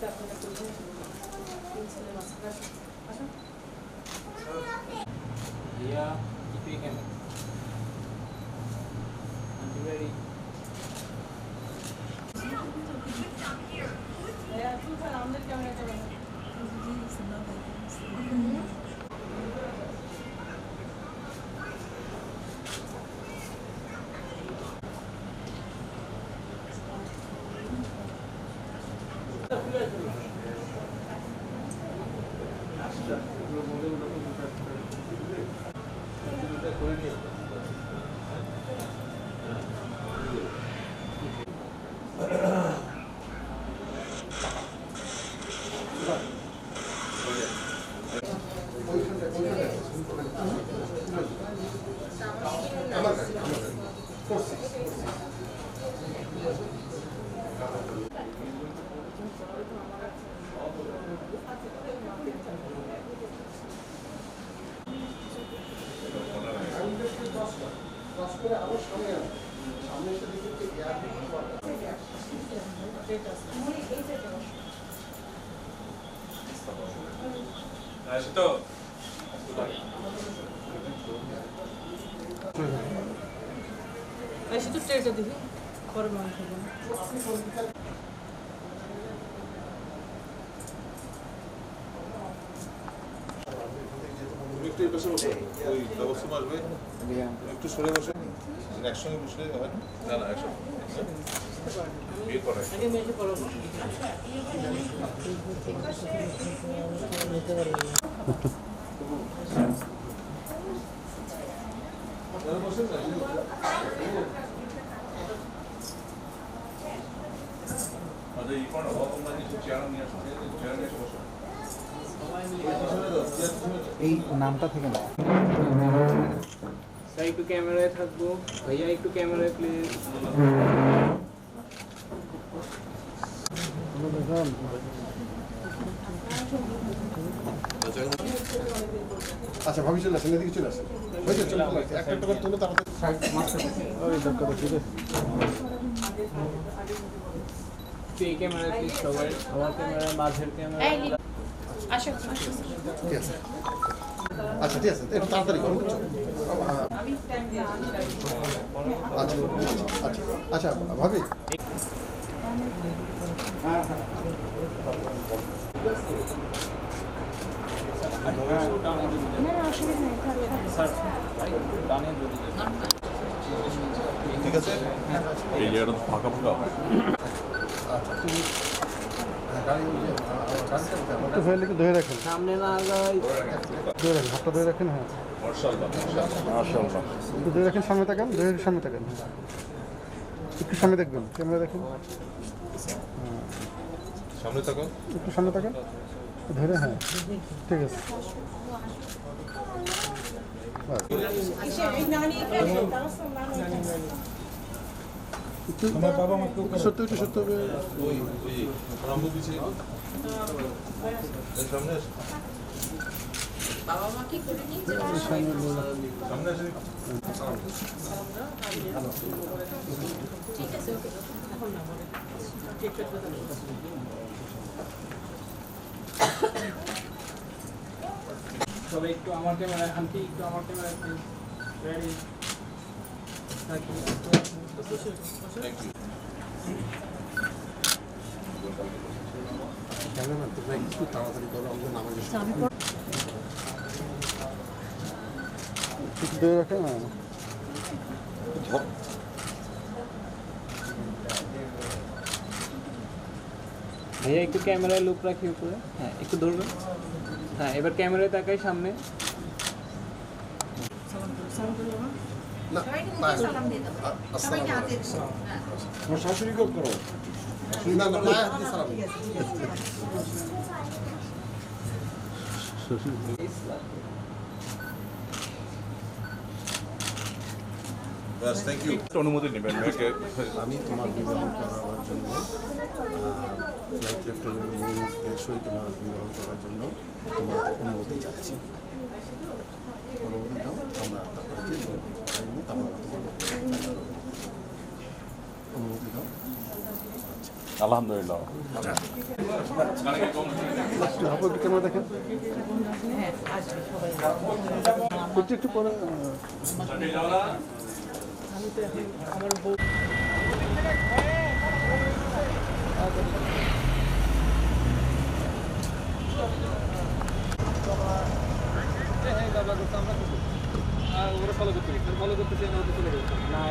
Yeah, keep it. Ready. ऐसे तो test देखिए पर मान একটু বসে বসে ওই ব্যবস্থা আসবে একটু সরে বসে একসঙ্গে বসলে হয় না না একসঙ্গে বিয়ে করে আগে মেয়ে পড়ো আরে এই কোন অবস্থা নিয়ে চেয়ার নিয়ে আসছে চেয়ার নিয়ে বসো এই নামটা থেকে না স্যার একটু ক্যামেরায় থাকবো ভাইয়া একটু ক্যামেরায় প্লিজ আচ্ছা ভাবি চলে আসেন এদিকে চলে আসেন হয়েছে চলে একটা করে তুলো তাড়াতাড়ি ওই দরকার ঠিক আছে এই ক্যামেরা প্লিজ সবাই আমার ক্যামেরা মাঝের ক্যামেরা আসো ঠিক আছে আচ্ছা ঠিক আছে একটু তাড়াতাড়ি করুন আমি টাইম দিয়ে আচ্ছা আচ্ছা আচ্ছা ভাবি ঠিক আছে এই জায়গাটা ফাঁকা ফাঁকা আচ্ছা তুমি গাড়ি একটু ফেলে ধরে রাখেন সামনে না আগাই ধরে রাখেন হাতটা ধরে রাখেন হ্যাঁ মাশাআল্লাহ মাশাআল্লাহ একটু ধরে রাখেন সামনে তাকান ধরে সামনে তাকান একটু সামনে দেখবেন ক্যামেরা দেখুন সামনে থাকো একটু সামনে তাকান ধরে হ্যাঁ ঠিক আছে সত্য একটু সত্য ওই ওই রামু পিছে সামনে বাবা মা কি করে নিয়েছে সামনে আসেন ঠিক আছে ওকে এখন না বলে ঠিক আছে সবাই একটু আমার ক্যামেরা আন্টি একটু আমার camera please ready thank you cameraman তোমরা একটু তাড়াতাড়ি করো আমাদের নামাজ একটু ধরে রাখেন না ভাইয়া একটু ক্যামেরায় লুক রাখি উপরে হ্যাঁ একটু ধরবেন হ্যাঁ এবার ক্যামেরায় তাকাই সামনে আমার শাশুড়িকেও করো না না পায়ে হাত দিয়ে সালাম বাস থ্যাংক ইউ অনুমতি নেবেন আমি তোমার বিবাহ করার জন্য ফ্লাইট লেফটেন্যান্ট সই তোমার বিবাহ করার জন্য তোমার অনুমতি চাচ্ছি অনুমতি দাও আমরা তারপরে অনুমতি দাও আলহামদুলিল্লাহ। একটু আপু একটু ক্যামেরা দেখেন একটু পরে ওরা ফলো করতেছি আমরা চলে গেছি না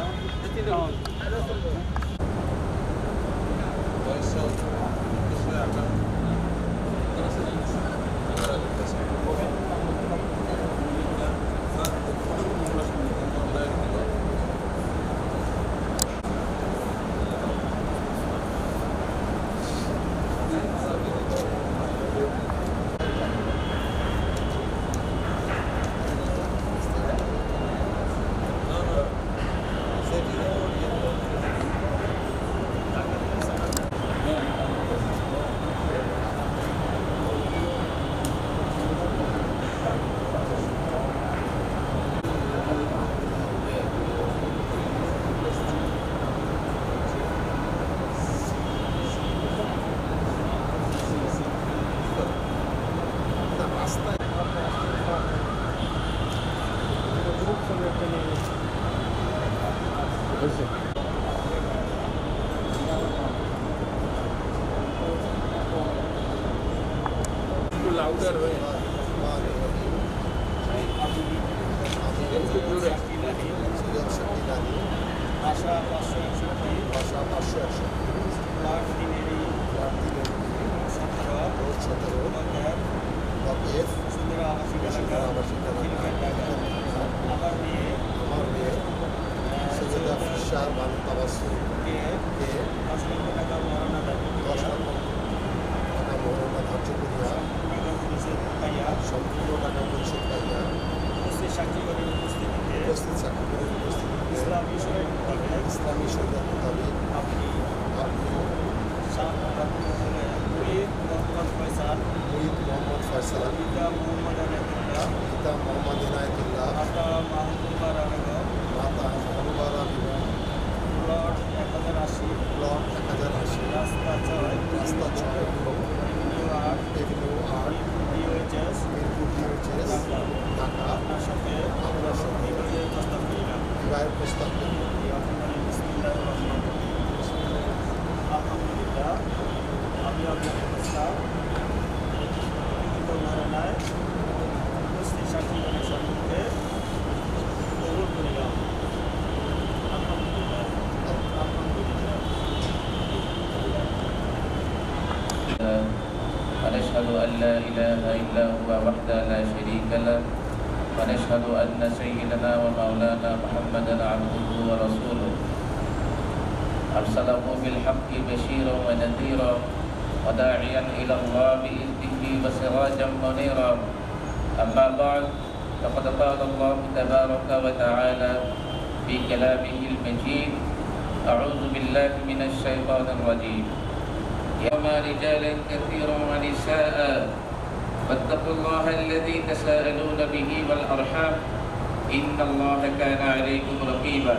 লাউডার হয়ে ভাষা 561 ভাষা 561 প্লাট দিনেরই 17 বকের সুন্দর আবাসিক এলাকা আমার মেয়ে সৈয়দা ফিশার বানু তাবাসসুমকে 10 লক্ষ টাকা মহারণা ধার্য করিয়া সম্পূর্ণ টাকা পরিশোধ পাইয়া উপস্থিত সাক্ষীগণের উপস্থিতিতে ইসলামী শরীয়ত মোতাবেক আপনি মুঈদ মোহাম্মদ ফয়সাল পিতা মোহাম্মদ ইনায়েতুল্লাহ মাতা মাহবুবা বেগম প্লট 1080 রাস্তা 6 এভিনিউ 8 DOHS ঢাকা আপনার সাথে বিবাহের প্রস্তাব আলহামদুলিল্লাহ আমি আপনার প্রস্তাব লিখিত ধারণায় উপস্থিত সাক্ষীগণের সম্মুখে কবুল করিলাম। আলহামদুলিল্লাহ। ونشهد أن لا إله إلا هو وحده لا شريك له ونشهد أن سيدنا ومولانا محمدا عبده ورسوله أرسله بالحق بشيرا ونذيرا وداعيا إلى الله بإذنه وسراجا منيرا أما بعد فقد قال الله تبارك وتعالى في كلامه المجيد أعوذ بالله من الشيطان الرجيم يوم رجالا كثيرا ونساء فاتقوا الله الذي تساءلون به والأرحام إن الله كان عليكم رقيبا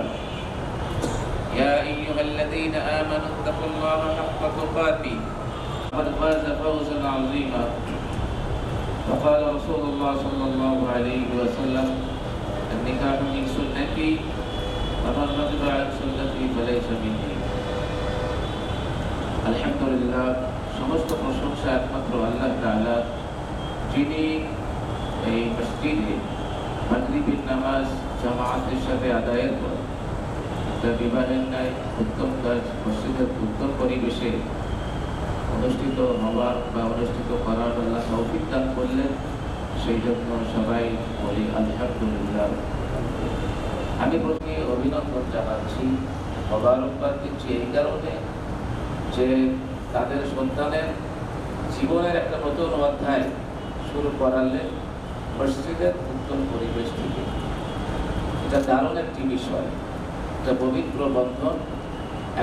يا أيها الذين آمنوا اتقوا الله حق تقاته وقد فاز فوزا عظيما وقال رسول الله صلى الله عليه وسلم النكاح من سنتي ومن رغب عن سنتي فليس مني আলহামদুলিল্লাহ সমস্ত প্রশংসা একমাত্র আল্লাহ তাআলা যিনি এই মসজিদে মাগরিবের নামাজ জামাতের সাথে আদায়ের পর একটা বিবাহের ন্যায় উত্তম কাজ মসজিদের উত্তম পরিবেশে অনুষ্ঠিত হওয়ার বা অনুষ্ঠিত করার আল্লাহ তৌফিক দান করলেন, সেই জন্য সবাই বলি আলহামদুলিল্লাহ। আমি প্রথমে অভিনন্দন জানাচ্ছি, মোবারকবাদ দিচ্ছি এই কারণে যে তাদের সন্তানের জীবনের একটা নতুন অধ্যায় শুরু করালে মসজিদের উত্তম পরিবেশ থেকে। এটা দারুণ একটি বিষয়, একটা পবিত্র বন্ধন,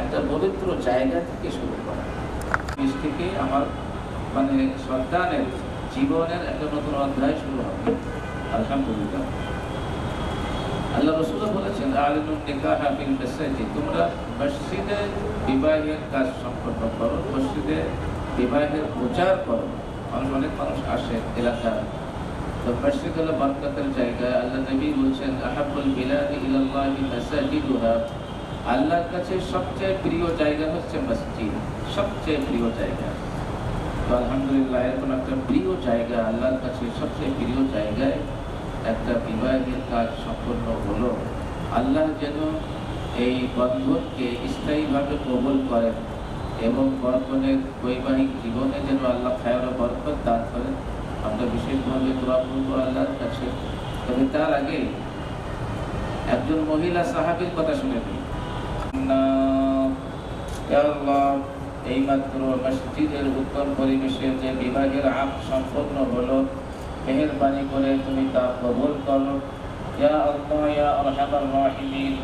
একটা পবিত্র জায়গা থেকে শুরু করা। দেশ থেকে আমার মানে সন্তানের জীবনের একটা নতুন অধ্যায় শুরু হবে, আলহামদুলিল্লাহ। আল্লাহ রাসূল বলেছেন আলিনুন নিকাহ ফিল মাসাজিদ, তোমরা মসজিদে বিবাহের কাজ সম্পন্ন করো, মসজিদে বিবাহের প্রচার করো। অনেক মানুষ আসে এলাকা, তো মসজিদ হলো বরকতের জায়গা। আল্লাহ নবী বলছেন আহাব্বুল বিলাদি ইলাল্লাহি মাসাজিদুহা, আল্লাহর কাছে সবচেয়ে প্রিয় জায়গা হচ্ছে মসজিদ, সবচেয়ে প্রিয় জায়গা। তো আলহামদুলিল্লাহ এরকম একটা প্রিয় জায়গা, আল্লাহর কাছে সবচেয়ে প্রিয় জায়গায় একটা বিবাহের কাজ সম্পন্ন হলো। আল্লাহ যেন এই বন্ধনকে স্থায়ীভাবে কবুল করেন এবং বরকনের বৈবাহিক জীবনে যেন আল্লাহ খায়র ও বরকত দান করেন। আমরা বিশেষভাবে দোয়া করবো আল্লাহর কাছে। তবে তার আগে একজন মহিলা সাহাবীর কথা শুনে নিই। এইমাত্র মসজিদের উত্তম পরিবেশে যে বিবাহের আম সম্পন্ন হলো, মেহেরবানি করে তুমি তা কবুল করো। ইয়া আল্লাহ ইয়া আরহামার রাহিমিন,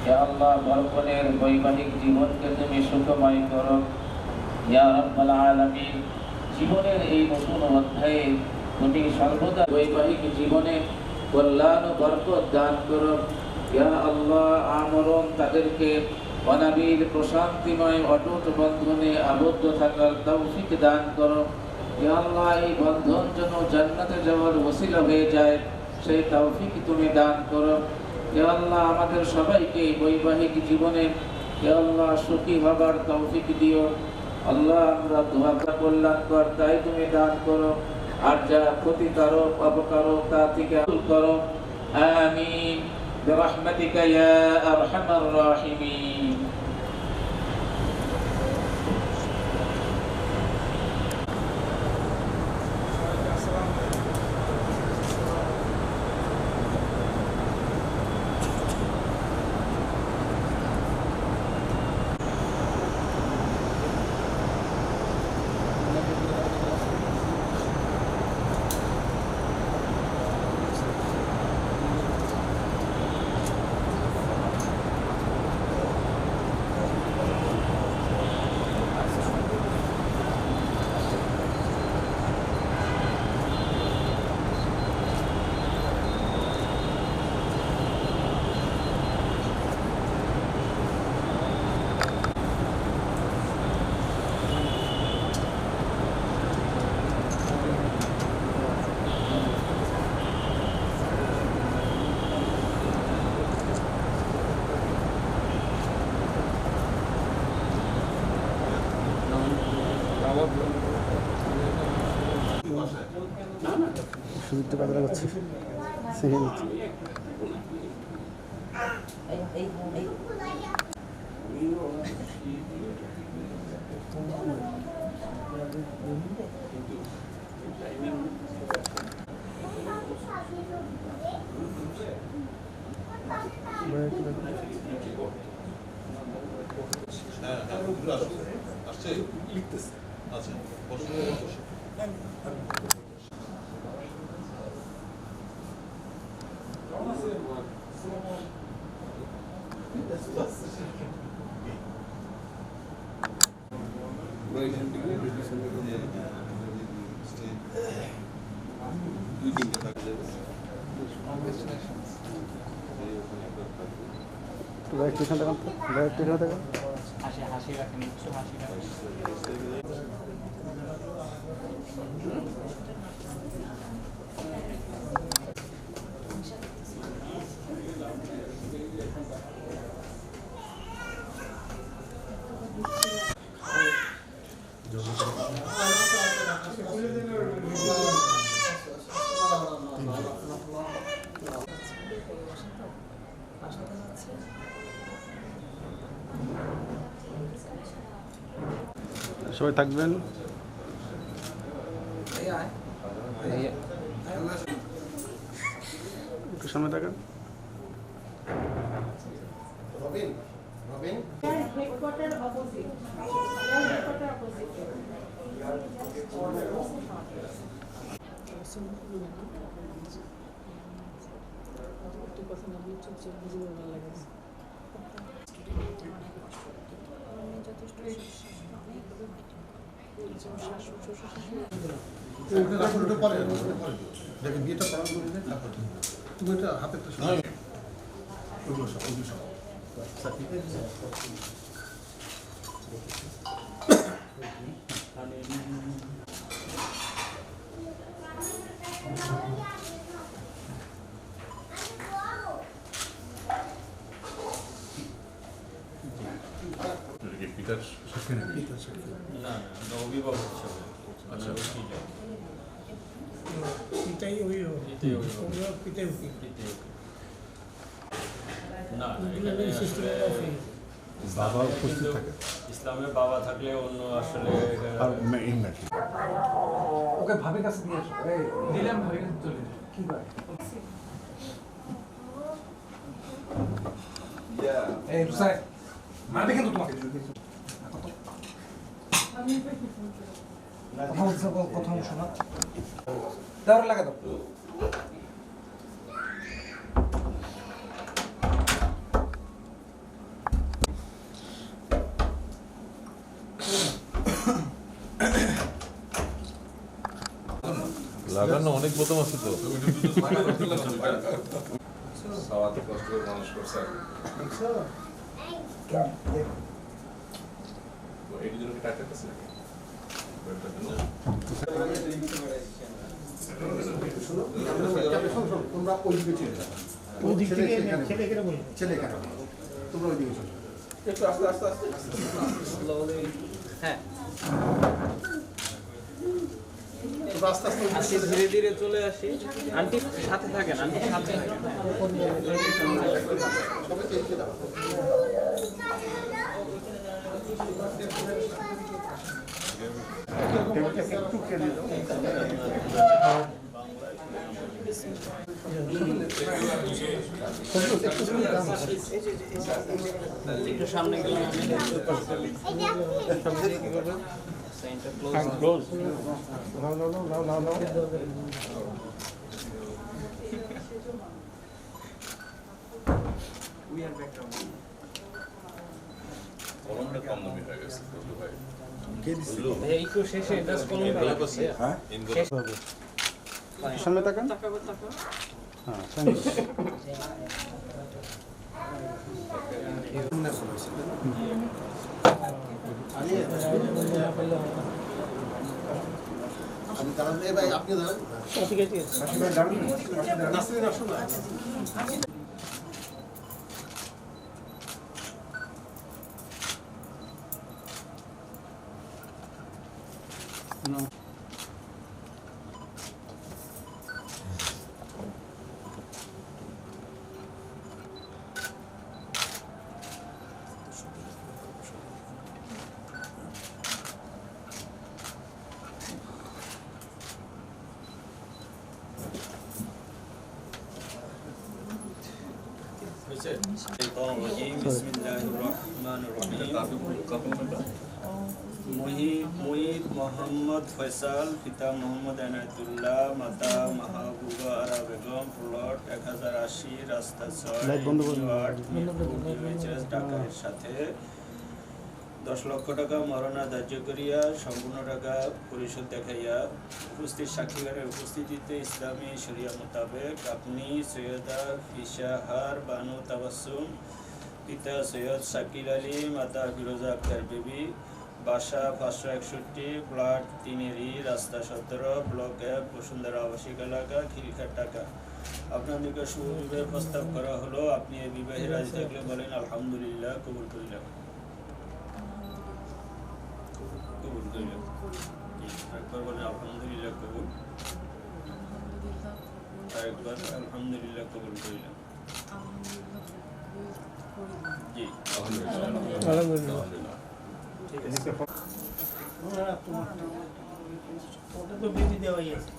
ইয়া আল্লাহ বরকনের বৈবাহিক জীবনকে তুমি সুখময় করো। ইয়া রাব্বাল আলামিন, জীবনের এই নতুন অধ্যায়ে তুমি সর্বদা বৈবাহিক জীবনে কল্যাণ ও বরকত দান করো। ইয়া আল্লাহ আমরণ তাদেরকে অনাবিল প্রশান্তিময় অটুট বন্ধনে আবদ্ধ থাকার তৌফিক দান করো। ইয়া আল্লাহ এই বন্ধন যেন জান্নাতে যাওয়ার ওসিলা হয়ে যায়, সেই তৌফিক তুমি দান করো। ইয়া আল্লাহ আমাদের সবাইকে বৈবাহিক জীবনে ইয়া আল্লাহ সুখী হবার তৌফিক দিও। আল্লাহ আমরা দোয়া কল্যাণ কর তাই তুমি দান করো, আর যা ক্ষতিকারক অপকারক তা থেকে দূর করো। আমিন برحمتك يا أرحم الراحمين. সুযোগটা কাজে লাগাচ্ছি, শিখে নিচ্ছি। আসছে লিখতেছে, আচ্ছা বসে হাসি রাখেন, একটু হাসি রাখেন। সবাই থাকবেন। একটু সামনে থাকেন। Headquarter opposite, headquarter opposite. কথা না বলে চুপচাপ বুঝে ভালো লাগে। যথেষ্ট বিয়েটা করার জন্য তুমি এটা হাতে ওইগুলো সব পিতার সাক্ষী নাকি? না না অভিভাবক হিসাবে আচ্ছা। পিতাই অভিভাবক এটাই অভিভাবক। অভিভাবক পিতাই উকিল না উকিলের সিস্টেম অফ বাবা উপস্থিত থাকে ইসলামে বাবা থাকলে অন্য আসলে আর মেইন নাকি ওকে ভাবির কাছে দিয়ে আসো দিলাম ভাবির কাছে চলে যাও। কি করে এই রুসাই মারবে কিন্তু তোমাকে কথা বলছো কথা শোনা দাঁড়া লাগা দাও লাগানো অনেক বোতাম আছে তো। সাওয়াতে কষ্ট করে মানুষ করছে। এই দুজন কি টাকা আছে নাকি? তোমরা ওই দিকে চলে যাও ওই দিক থেকে ছেলে এখানে বলবে ছেলে কেন তোমরা ওই দিকে চলে যাও একটু আস্তে আস্তে আস্তে হ্যাঁ তোমরা আস্তে আস্তে আসি ধীরে ধীরে চলে আসি আন্টি সাথে থাকেন আন্টি সাথে থাকেন সবাইকে এগিয়ে দাও। একটু কেটে দাও একটু সামনে গেলে কি করবেন ক্লোজ কলমটা কম দামি হয়ে গেছে বুঝলো ভাই। একটু শেষে জাস্ট কলম এনভেলপ আছে? হ্যাঁ এনভেলপ। সামনে তাকান আমি দাঁড়ান এই ভাই আপনি দাঁড়ান ঠিক আছে নাসরিন আসুন না মুহিদ মোহাম্মদ ফয়সাল পিতা মোহাম্মদ এনায়েতুল্লাহ মাতা মাহবুবা আরা বেগম প্লট 1080 রাস্তা 6 ঢাকার সাথে 10 লক্ষ টাকা মরণা ধার্য করিয়া সম্পূর্ণ টাকা পরিশোধ দেখাইয়া উপস্থিত সাক্ষীগণের উপস্থিতিতে ইসলামী শরিয়া মোতাবেক আপনি সৈয়দা ফিশাহার বানু তাবাসসুম পিতা সৈয়দ শাকিল আলী মাতা ফিরোজা আক্তার বিবি বাসা 561 প্লট 3 রাস্তা 17 ব্লক 1 বসুন্ধরা আবাসিক এলাকা খিলখাট ঢাকা আপনার নিকট শুভবিবাহের প্রস্তাব করা হলো আপনি এই বিবাহে রাজি থাকলে বলেন আলহামদুলিল্লাহ কবুল করিলাম কবুল করিলাম একবার বলেন আলহামদুলিল্লাহ কবুল আরেকবার আলহামদুলিল্লাহ কবুল করিলাম জি আলহামদুলিল্লাহ ঠিক আছে ওটা তো বিধি দেওয়াই আছে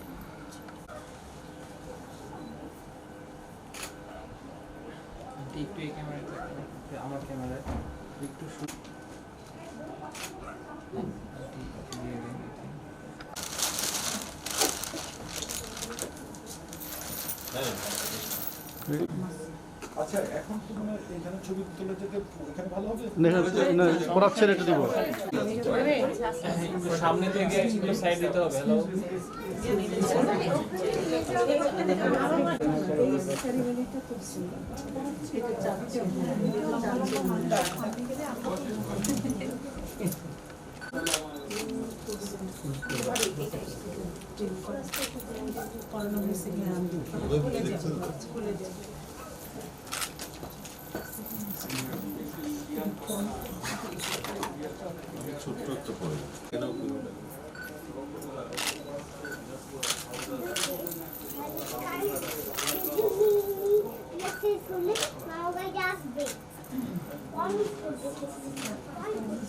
একটু এই ক্যামেরায় আমার ক্যামেরায় একটু আচ্ছা এখন তো মানে এখানে ছবি তুলে যেতে এখানে ভালো হবে পড়াচ্ছেন এটা দিব সামনে থেকে একটু সাইড দিতে হবে। হ্যালো ছোট্ট একটা পরে কেন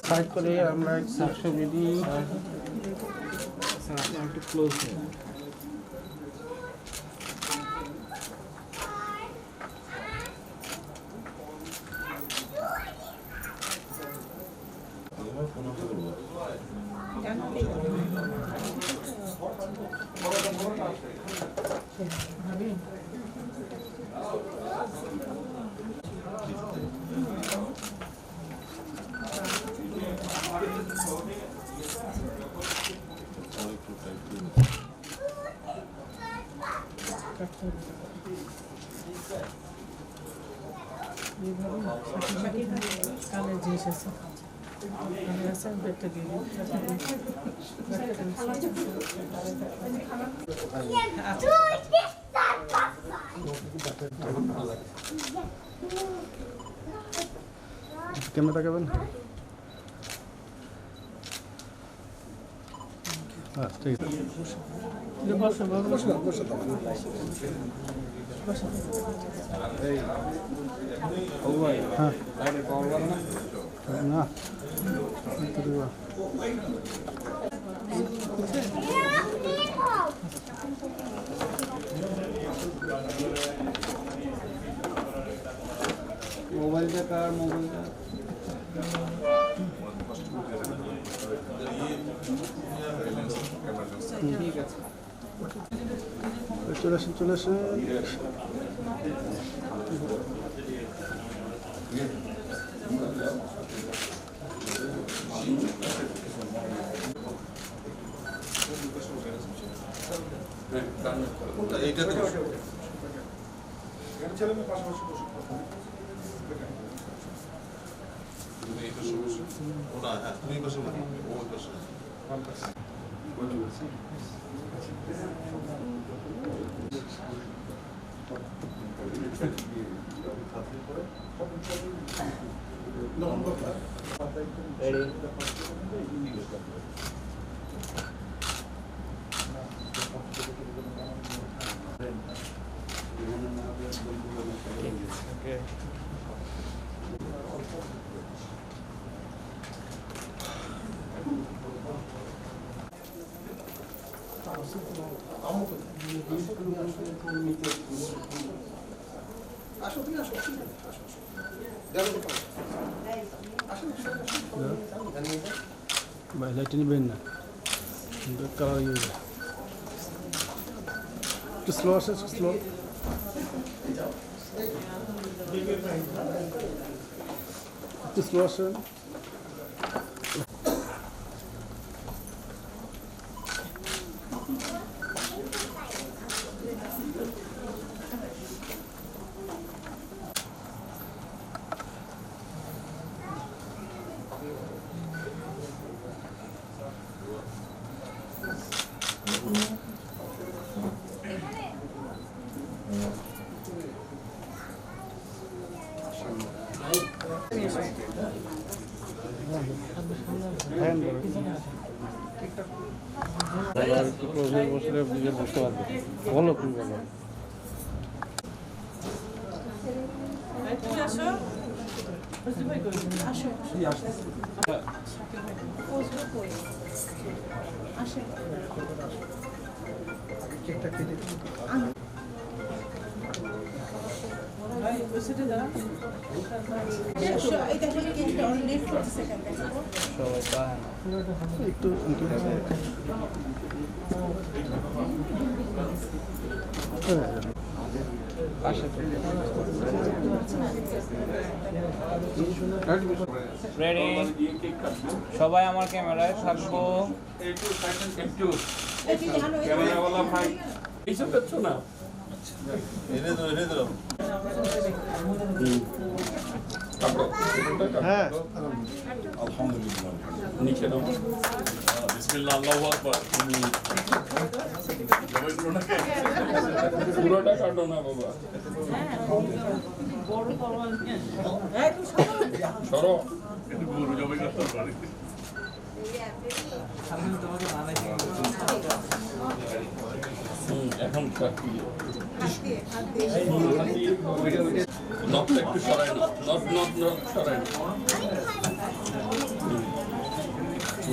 সাইড করে আমরা ছবি দিই। স্যার আপনি একটু ক্লোজ হয়ে আমার ফোন নম্বর বলবো কানের জিনিস আছে আছে ব্যাগটা দিয়ে ক্যামেরা তাকাবেন। হ্যাঁ ঠিক আছে। হ্যাঁ না মোবাইলটা কার মোবাইলটা ঠিক আছে চলে আসেন চলে আসেন। এইটাতে ছেলে মেয়ে পাশাপাশি বসে তুমি এইটা সমস্যা ও না হ্যাঁ তুমি পাশে বলো ও ওই পাশে ভাই লাইটটা নিবেন না কালার ইয়ে একটু স্লো আসে স্লো একটু স্লো আসেন। বসলে বুঝতে পারবে বলো তুমি বলো। একটু পাশে রেডি সবাই আমার ক্যামেরায় থাকবো ক্যামেরাওয়ালা ভাই এইসব করছো না এনে দাও হ্যাঁ আলহামদুলিল্লাহ নিচে নাও বিসমিল্লাহ আল্লাহু আকবার পুরোটা কাটো না বাবা সরো একটু গরু জবাই করতে পারি এখন নটটা একটু সরাই না নট সরাই না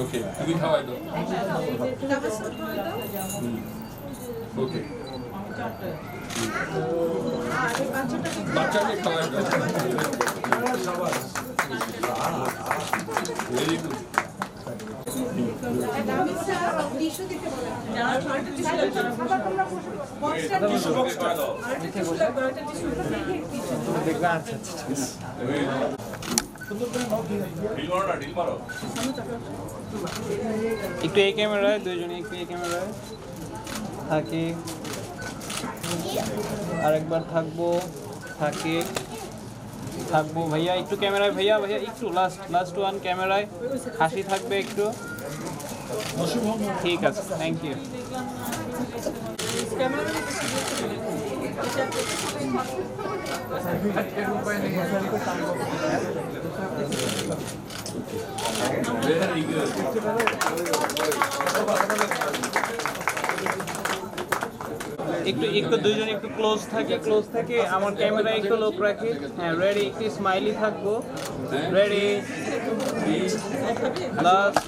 ওকে তুমি খাওয়াই দাও ওকে বাচ্চাকে খাওয়াই দাও ভেরি গুড দেখবে আচ্ছা ঠিক আছে ঢিল মারো একটু এই ক্যামেরায় দুইজনে একটু এই ক্যামেরায় থাকি আরেকবার থাকবো ভাইয়া একটু ক্যামেরায় ভাইয়া একটু লাস্ট ওয়ান ক্যামেরায় হাসি থাকবে একটু ঠিক আছে থ্যাংক ইউ ভেরি গুড একটু দুইজন একটু ক্লোজ থাকে আমার ক্যামেরায় একটু লোক রাখি হ্যাঁ রেডি একটু স্মাইলি থাকবো রেডি লাস্ট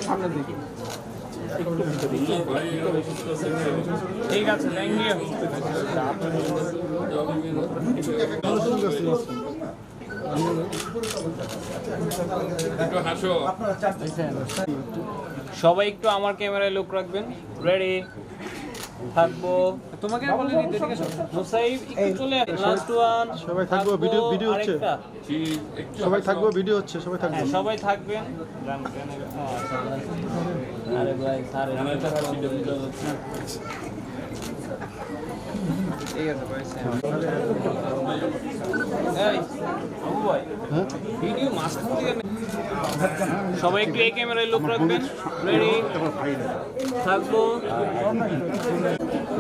সামনের দিকে ঠিক আছে থ্যাংক ইউ সবাই একটু আমার ক্যামেরায় লুক রাখবেন রেডি থাকবো তোমাকে বলিনি দেখে মুসাইব একটু চলে লাস্ট ওয়ান সবাই থাকবো, ভিডিও হচ্ছে। সবাই থাকবো, ভিডিও হচ্ছে, সবাই থাকবো। হ্যাঁ সবাই থাকবেন আরে ভাই স্যার ঠিক আছে ভাই এই আবু ভাই ভিডিও মাঝখান থেকে সবাই একটু এই ক্যামেরায় লুক রাখবেন রেডি থাকবো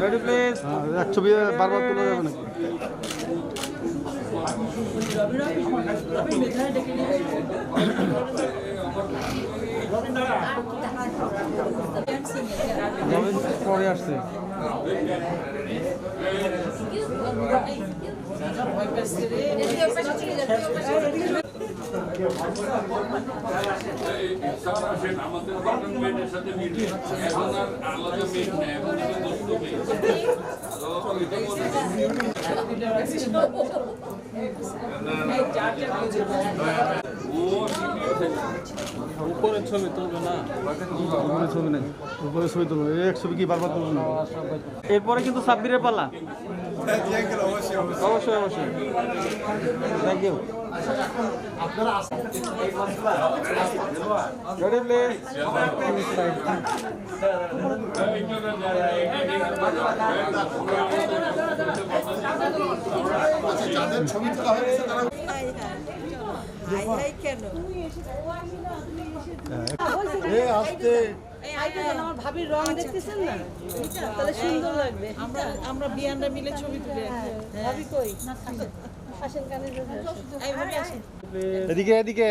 রেডি প্লিজ এক ছবি বারবার তোলা যাবে নাকি? পরে আসছে আমাদের মেয়েদের সাথে মিলে এখন আর আলাদা মেয়ে নেই এখন দোস্ত মেয়ে উপরে ছবি তুলবে না উপরে ছবি নেই, উপরে ছবি তুলবো। এক ছবি কি বারবার তুলবো না? এরপরে কিন্তু সাব্বিরের পালা অবশ্যই থ্যাংক ইউ রেডি প্লিজ যাদের ছবি তোলা হয়ে গেছে তারা আসতে আমার ভাবির রং দেখতেছেন না, তাহলে সুন্দর লাগবে। আমরা বিয়ানরা মিলে ছবি তুলে ভাবি কই আসেন কানে এই ভাবি আসেন এদিকে এদিকে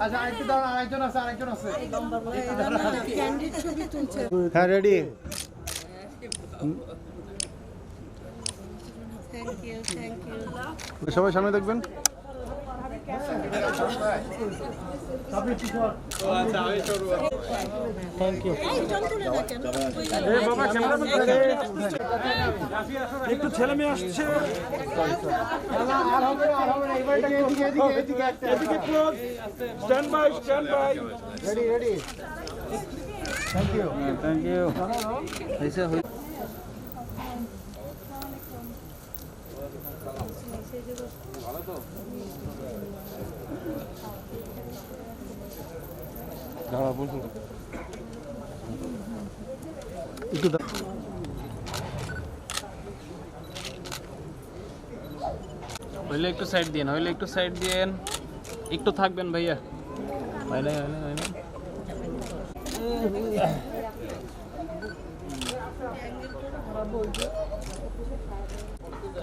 আচ্ছা আরেকটু দাঁড়ান, আরেকজন আছে ক্যান্ডিড ছবি তুলছে। হ্যাঁ রেডি থ্যাংক ইউ সবাই সামনে দেখবেন। থ্যাংক ইউ একটু ছেলে মেয়ে আসছে stand by ready ready thank you হয়েছে দাঁড়া বলছো একটু হইলে একটু সাইড দিন, হইলে একটু সাইড দিন, একটু থাকবেন ভাইয়া। হয় না,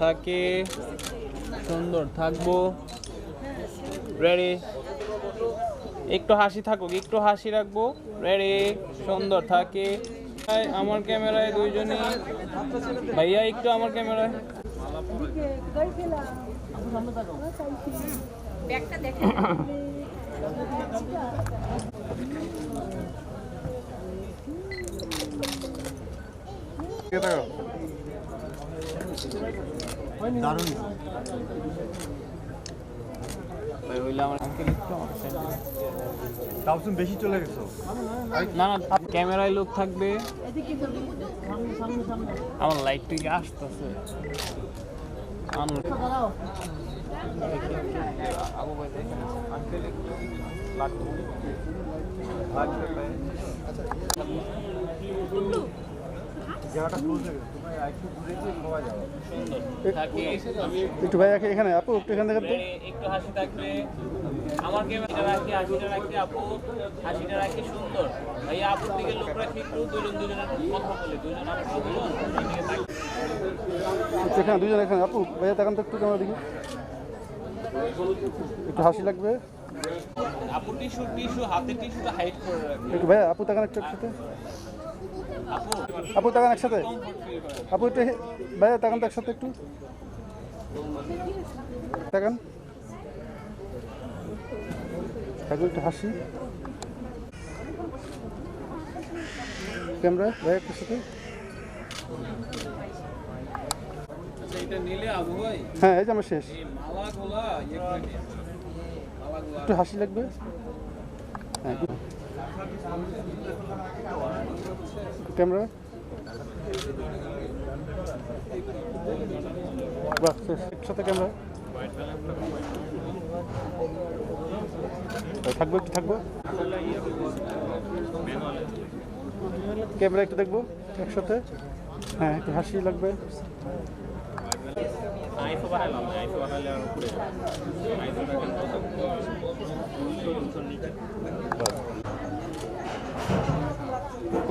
থাকে সুন্দর থাকবো। রেডি, একটু হাসি থাকুক, একটু হাসি রাখবো। রেডি, সুন্দর থাকে। আমার ক্যামেরায় দুইজনই ভাইয়া, একটু আমার ক্যামেরায়। ব্যাগটা দেখেন। দারুণ ভাই হইলে আমার আঙ্কেল একটু আমার side এ। তাও বেশি চলে গেছো না না, ক্যামেরায় লোক থাকবে। আমার লাইট থেকে আসতেছে। আবু ভাই দেখেন, আঙ্কেল একটু লাগবে। জায়গাটা ক্লোজ হয়ে গেছে তুমি একটু ঘুরে গিয়ে সবাই যাও থাকি আমি একটু ভাই এখানে আপু একটু এখান থেকে একটু হাসি থাকবে। আমার ক্যামেরা রাখি, হাসিটা রাখি আপু, হাসিটা রাখি সুন্দর। ভাই আপুর দিকে লোক রাখি, একটু দুজনের কথা বলে, দুজন আপু দুজন এদিকে থাকি। এখানে দুজন এখানে আপু ভাইয়া দেখান তো একটু ক্যামেরা দিকে একটু হাসি লাগবে আপুর টিস্যু হাতের টিস্যুটা হাইড করে রাখবে। একটু ভাইয়া আপু দেখান একটু একসাথে আপু আপু দেখান একসাথে কমফর্ট ফিল করে। আপু একটু ভাইয়া দেখান তো একসাথে একটু দেখান একটু হাসি ক্যামেরা ভাইয়া একটু সাথে আচ্ছা, এটা নিলে আবু ভাই হ্যাঁ এই যে আমার শেষ এই মালাগুলা ইয়ে করে নিয়ে মালাগুলা একটু হাসি লাগবে হ্যাঁ ক্যামেরা বাহ শেষ একসাথে ক্যামেরা থাকবো একটু থাকবো ক্যামেরা একটু দেখবো একসাথে হ্যাঁ একটু হাসি লাগবে আইফো বানালাম, আইফো বানালে আর উপরে আইফো রাখেন নিচে।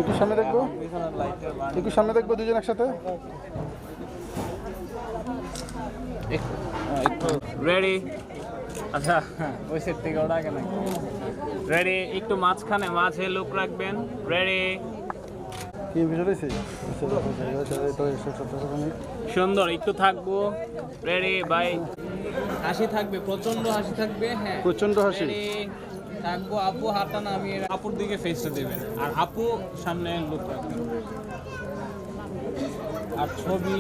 একটু সামনে দেখবো পিছনের লাইটের বার একটু সামনে দেখবো দুজন একসাথে একটু রেডি। আচ্ছা, ওই সেট থেকে ওটা কেন রেডি, একটু মাঝখানে মাঝে লোক রাখবেন। রেডি, কি ভিডিও রয়েছে সুন্দর একটু থাকবো। রেডি বাই, হাসি থাকবে, প্রচন্ড হাসি থাকবে। হ্যাঁ প্রচন্ড হাসি রেডি থাকবো। আপু হাতটা নামিয়ে আপুর দিকে ফেসটা দেবেন, আর আপু সামনে লোক রাখবেন। আর ছবি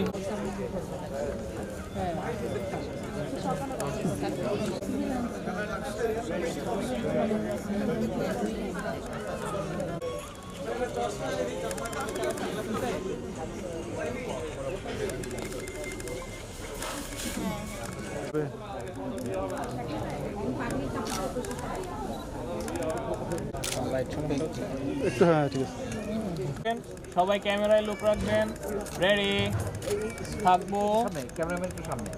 একটু হ্যাঁ ঠিক আছে সবাই ক্যামেরায় লোক রাখবেন। রেডি থাকবো। ক্যামেরাম্যান একটু সামনে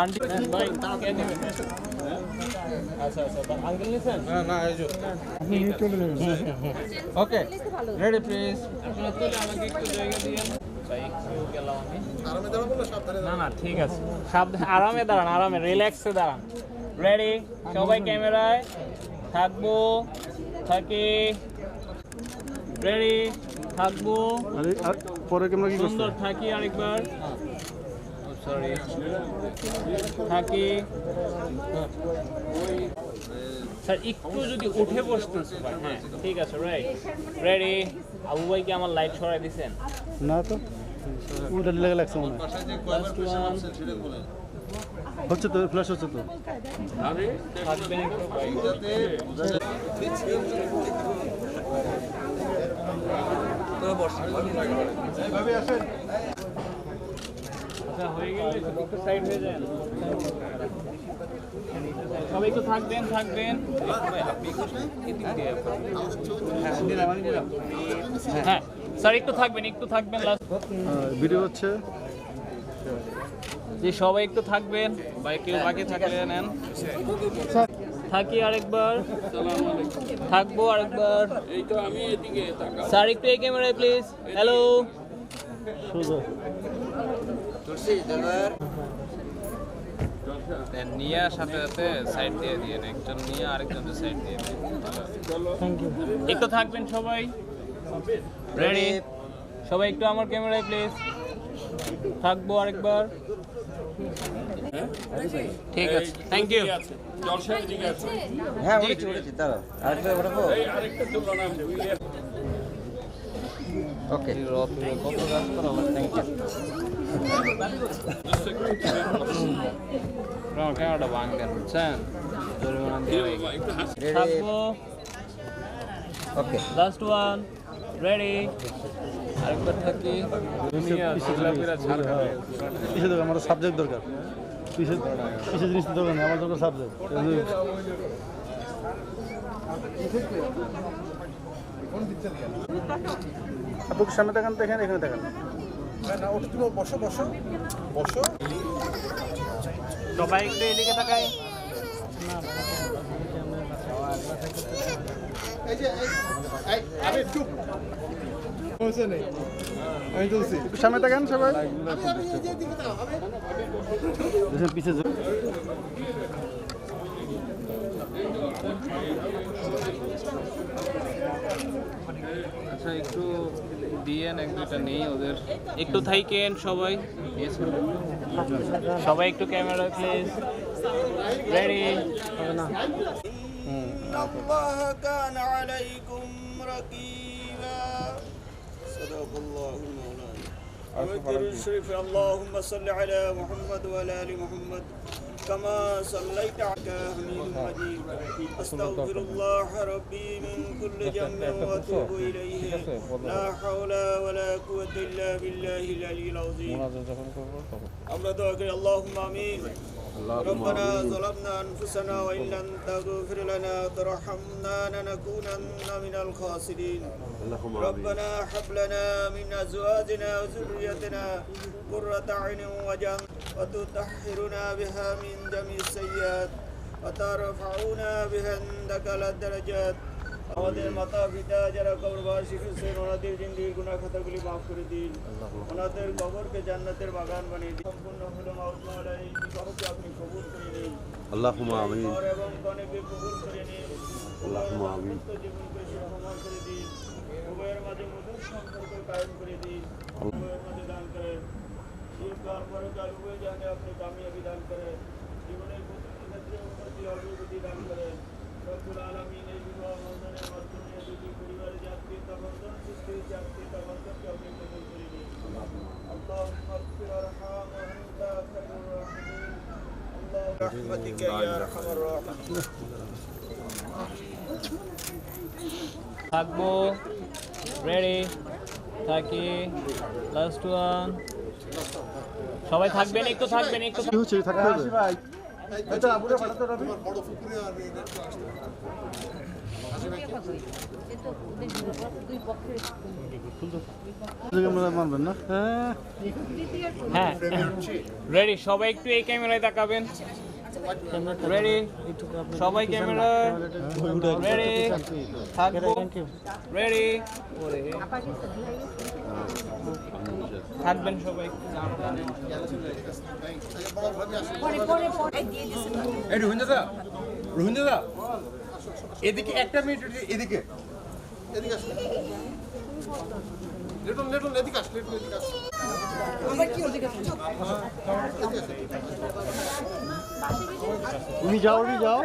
আন্টি ভাই কে নেবেন? আচ্ছা আচ্ছা, আঙ্কেল নিছেন? না এই যে ওকে রেডি প্লিজ আপনারা তুলে আমাকে একটু জায়গা দিয়েন ভাই, একটু গেলাম আমি। না না ঠিক আছে, সাবধানে আরামে দাঁড়ান, আরামে রিল্যাক্সে দাঁড়ান। রেডি সবাই ক্যামেরায় থাকবো, থাকি। রেডি থাকবো, আর পরে ক্যামেরা কি করছে সুন্দর থাকি। আরেকবার সরি থাকি স্যার একটু যদি উঠে বসতেন সবাই হ্যাঁ ঠিক আছে রাইট রেডি আবু ভাই কি আমার লাইট সরাই দিছেন না তো ওটা লেগে লাগছে মনে হয় বাসায় যে কয়বার প্রেশার মারছেন সেটা বলেন হচ্ছে তো ফ্ল্যাশ হচ্ছে তো থাকবেন একটু ভাই যাতে বোঝা যায় আচ্ছা হয়ে গেলে একটু সাইড হয়ে যান সবাই একটু থাকবেন হ্যাঁ স্যার একটু থাকবেন লাস্ট ভিডিও হচ্ছে যে সবাই একটু থাকবেন বা কেউ বাকি থাকলে নেন থাকি আরেকবার থাকবো আরেকবার স্যার একটু এই ক্যামেরায় প্লিজ হ্যালো নিয়ে সাথে সাথে সাইড দিয়ে দিয়ে একজন নিয়ে আরেকজনের সাইড দিয়ে একটু থাকবেন সবাই রেডি সবাই একটু আমার ক্যামেরায় প্লিজ থাকবো আরেকবার ঠিক আছে থ্যাংক ইউ হ্যাঁ উঠেছি দাঁড়াও আরেকটা ওঠাবো ওকে কত কাজ করা হবে থ্যাংক ইউ ক্যামেরাটা ভাঙবেন বুঝছেন জরিমানা দিয়ে থাকবো ওকে লাস্ট ওয়ান রেডি আরেকবার থাকি কিসের দরকার আমার সাবজেক্ট দরকার কিসের জিনিস দরকার নেই আমার দরকার সাবজেক্ট আপুকে সামনে দেখান তো এখানে দেখান না ওটা তুমি বসো বসো বসো সবাই একটু এদিকে তাকায় এই যে আরে চুপ সমস্যা নেই আমি চলছি একটু সামনে দেখান সবাই পিছিয়ে আচ্ছা একটু দিয়েন এক দুটা নেই ওদের একটু থাইকেন সবাই সবাই একটু ক্যামেরা প্লিজ রেডি الله كان عليكم رقيبا صدق الله المولى وذكر الشريف اللهم صل على محمد وعلى ال محمد كما صليت على حميد مجيد استغفر الله ربي من كل ذنب واتوب اليه لا حول ولا قوه الا بالله العلي العظيم আমরা দোয়া করি اللهم امين ربنا ظلمنا أنفسنا وإن لم تغفر لنا وترحمنا لنكونن من الخاسرين ربنا هب لنا من أزواجنا وذريتنا قرة أعين واجعلنا وتطهرنا بها من جميع السيئات وترفعنا بها عندك الدرجات আমাদের মাতা পিতা যারা কবরবাসী হয়েছেন ওনাদের জিন্দিগির গুনাহ খাতাগুলি মাফ করে দিন ওনাদের কবরকে জান্নাতের বাগান বানিয়ে দিন সম্পূর্ণ হলো মাউত মাওলা এই বিবাহকে আপনি কবুল করে নিন আল্লাহুম্মা আমিন এবং কনেকে কবুল করে নিন আল্লাহুম্মা আমিন জীবনকে সুখময় করে দিন উভয়ের মাঝে মধুর সম্পর্ক কায়েম করে দিন উভয়ের মাঝে দান করেন দীর্ঘকাল পরকাল উভয় জানে আপনি কামিয়াবি দান করেন জীবনের প্রতিটি ক্ষেত্রে উন্নতি অগ্রগতি দান করেন রব্বুল আলামিন এই বিবাহ বন্ধনের মাধ্যমে দুটি পরিবারের যে আত্মীয়তা বন্ধন সৃষ্টি হয়েছে আত্মীয়তা বন্ধনকে আপনি কবুল করে নিন اللهم اغفر وارحم وانت خير الراحمين اللهم برحمتك يا ارحم الراحمين থাকবো রেডি থাকি লাস্ট ওয়ান সবাই থাকবেন একটু কি হচ্ছে থাকতে হবে এটা আপুরে পাঠাতে রবি বড় ফুকুরে আর এটা একটু আসতে মানবেন না হ্যাঁ রেডি সবাই একটু এই ক্যামেরায় তাকাবেন রেডি সবাই ক্যামেরা রেডি থাকবো রেডি থাকবেন সবাই এই রোহিন্দা এদিকে একটা মিনিট এদিকে এদিকে আসুন লিটন এদিকে আস তুমি যাও যাও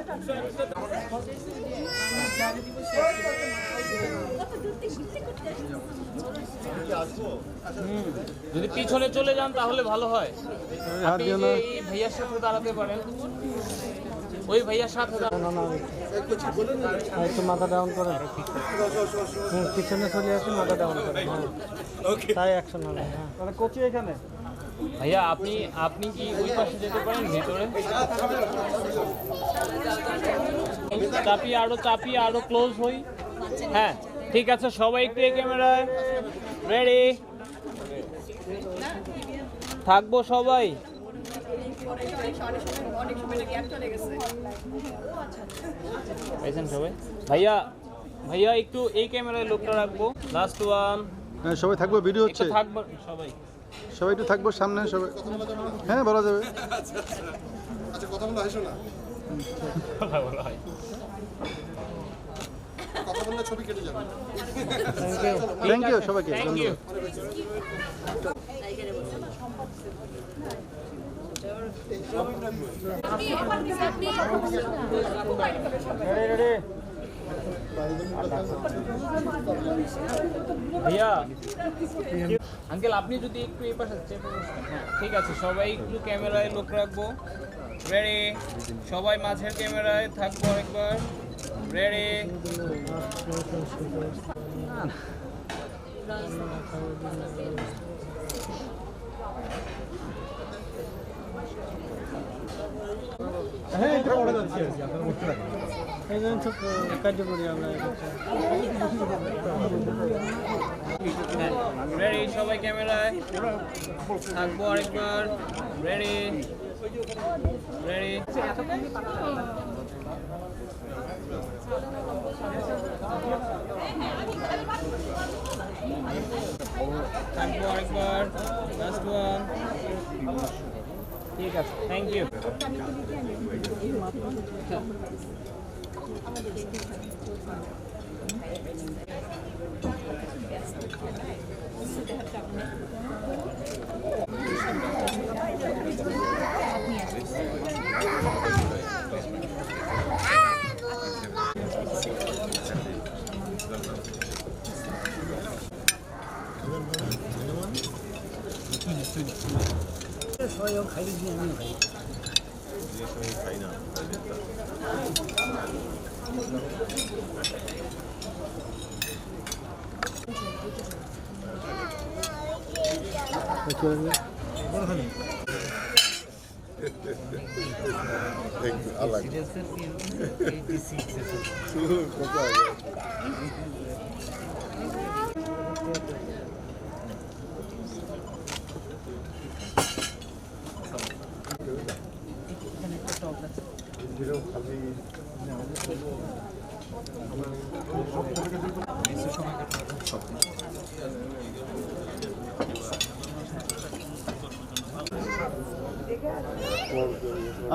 যদি পিছনে চলে যান তাহলে ভালো হয়। আপনি এই ভাইয়ার সাথে দাঁড়াতে পারেন, ওই ভাইয়ার সাথে একটু মাথা ডাউন করেন, পিছনে চলে আসি, মাথা ডাউন করেন, তাই অ্যাকশন হবে। তাহলে কোচি এখানে ভাইয়া আপনি কি ওই পাশে যেতে পারেন ভিতরে? চাপিয়ে আরো ক্লোজ হই। হ্যাঁ ঠিক আছে, সবাই একটু এই ক্যামেরায় রেডি থাকবো সবাই। সবাই ভাইয়া একটু এই ক্যামেরায় লোকটা রাখবো। Last one. হ্যাঁ সবাই থাকবো, ভিডিও হচ্ছে, থাকবো সবাই একটু থাকবো সামনে সবাই। হ্যাঁ বলা যাবে। আচ্ছা কথা বলা হয় না, কথা বললে ছবি কেটে যাবে। থ্যাংক ইউ সবাইকে, থ্যাংক ইউ। ভাইয়া আঙ্কেল আপনি যদি একটু এই পাশে ঠিক আছে, সবাই একটু ক্যামেরায় লোক রাখবো। রেডি সবাই মাঝের ক্যামেরায় থাকবো একবার। রেডি হ্যাঁ এটা পড়ে যাচ্ছে আর কি, আপনারা করতে থাকেন। এই জন্য তো কার্যকরী আমরা রেডি সবাই ক্যামেরায় থাকবো আরেকবার। রেডি রেডি থাকবো আরেকবার। Last one. ঠিক আছে, থ্যাংক ইউ।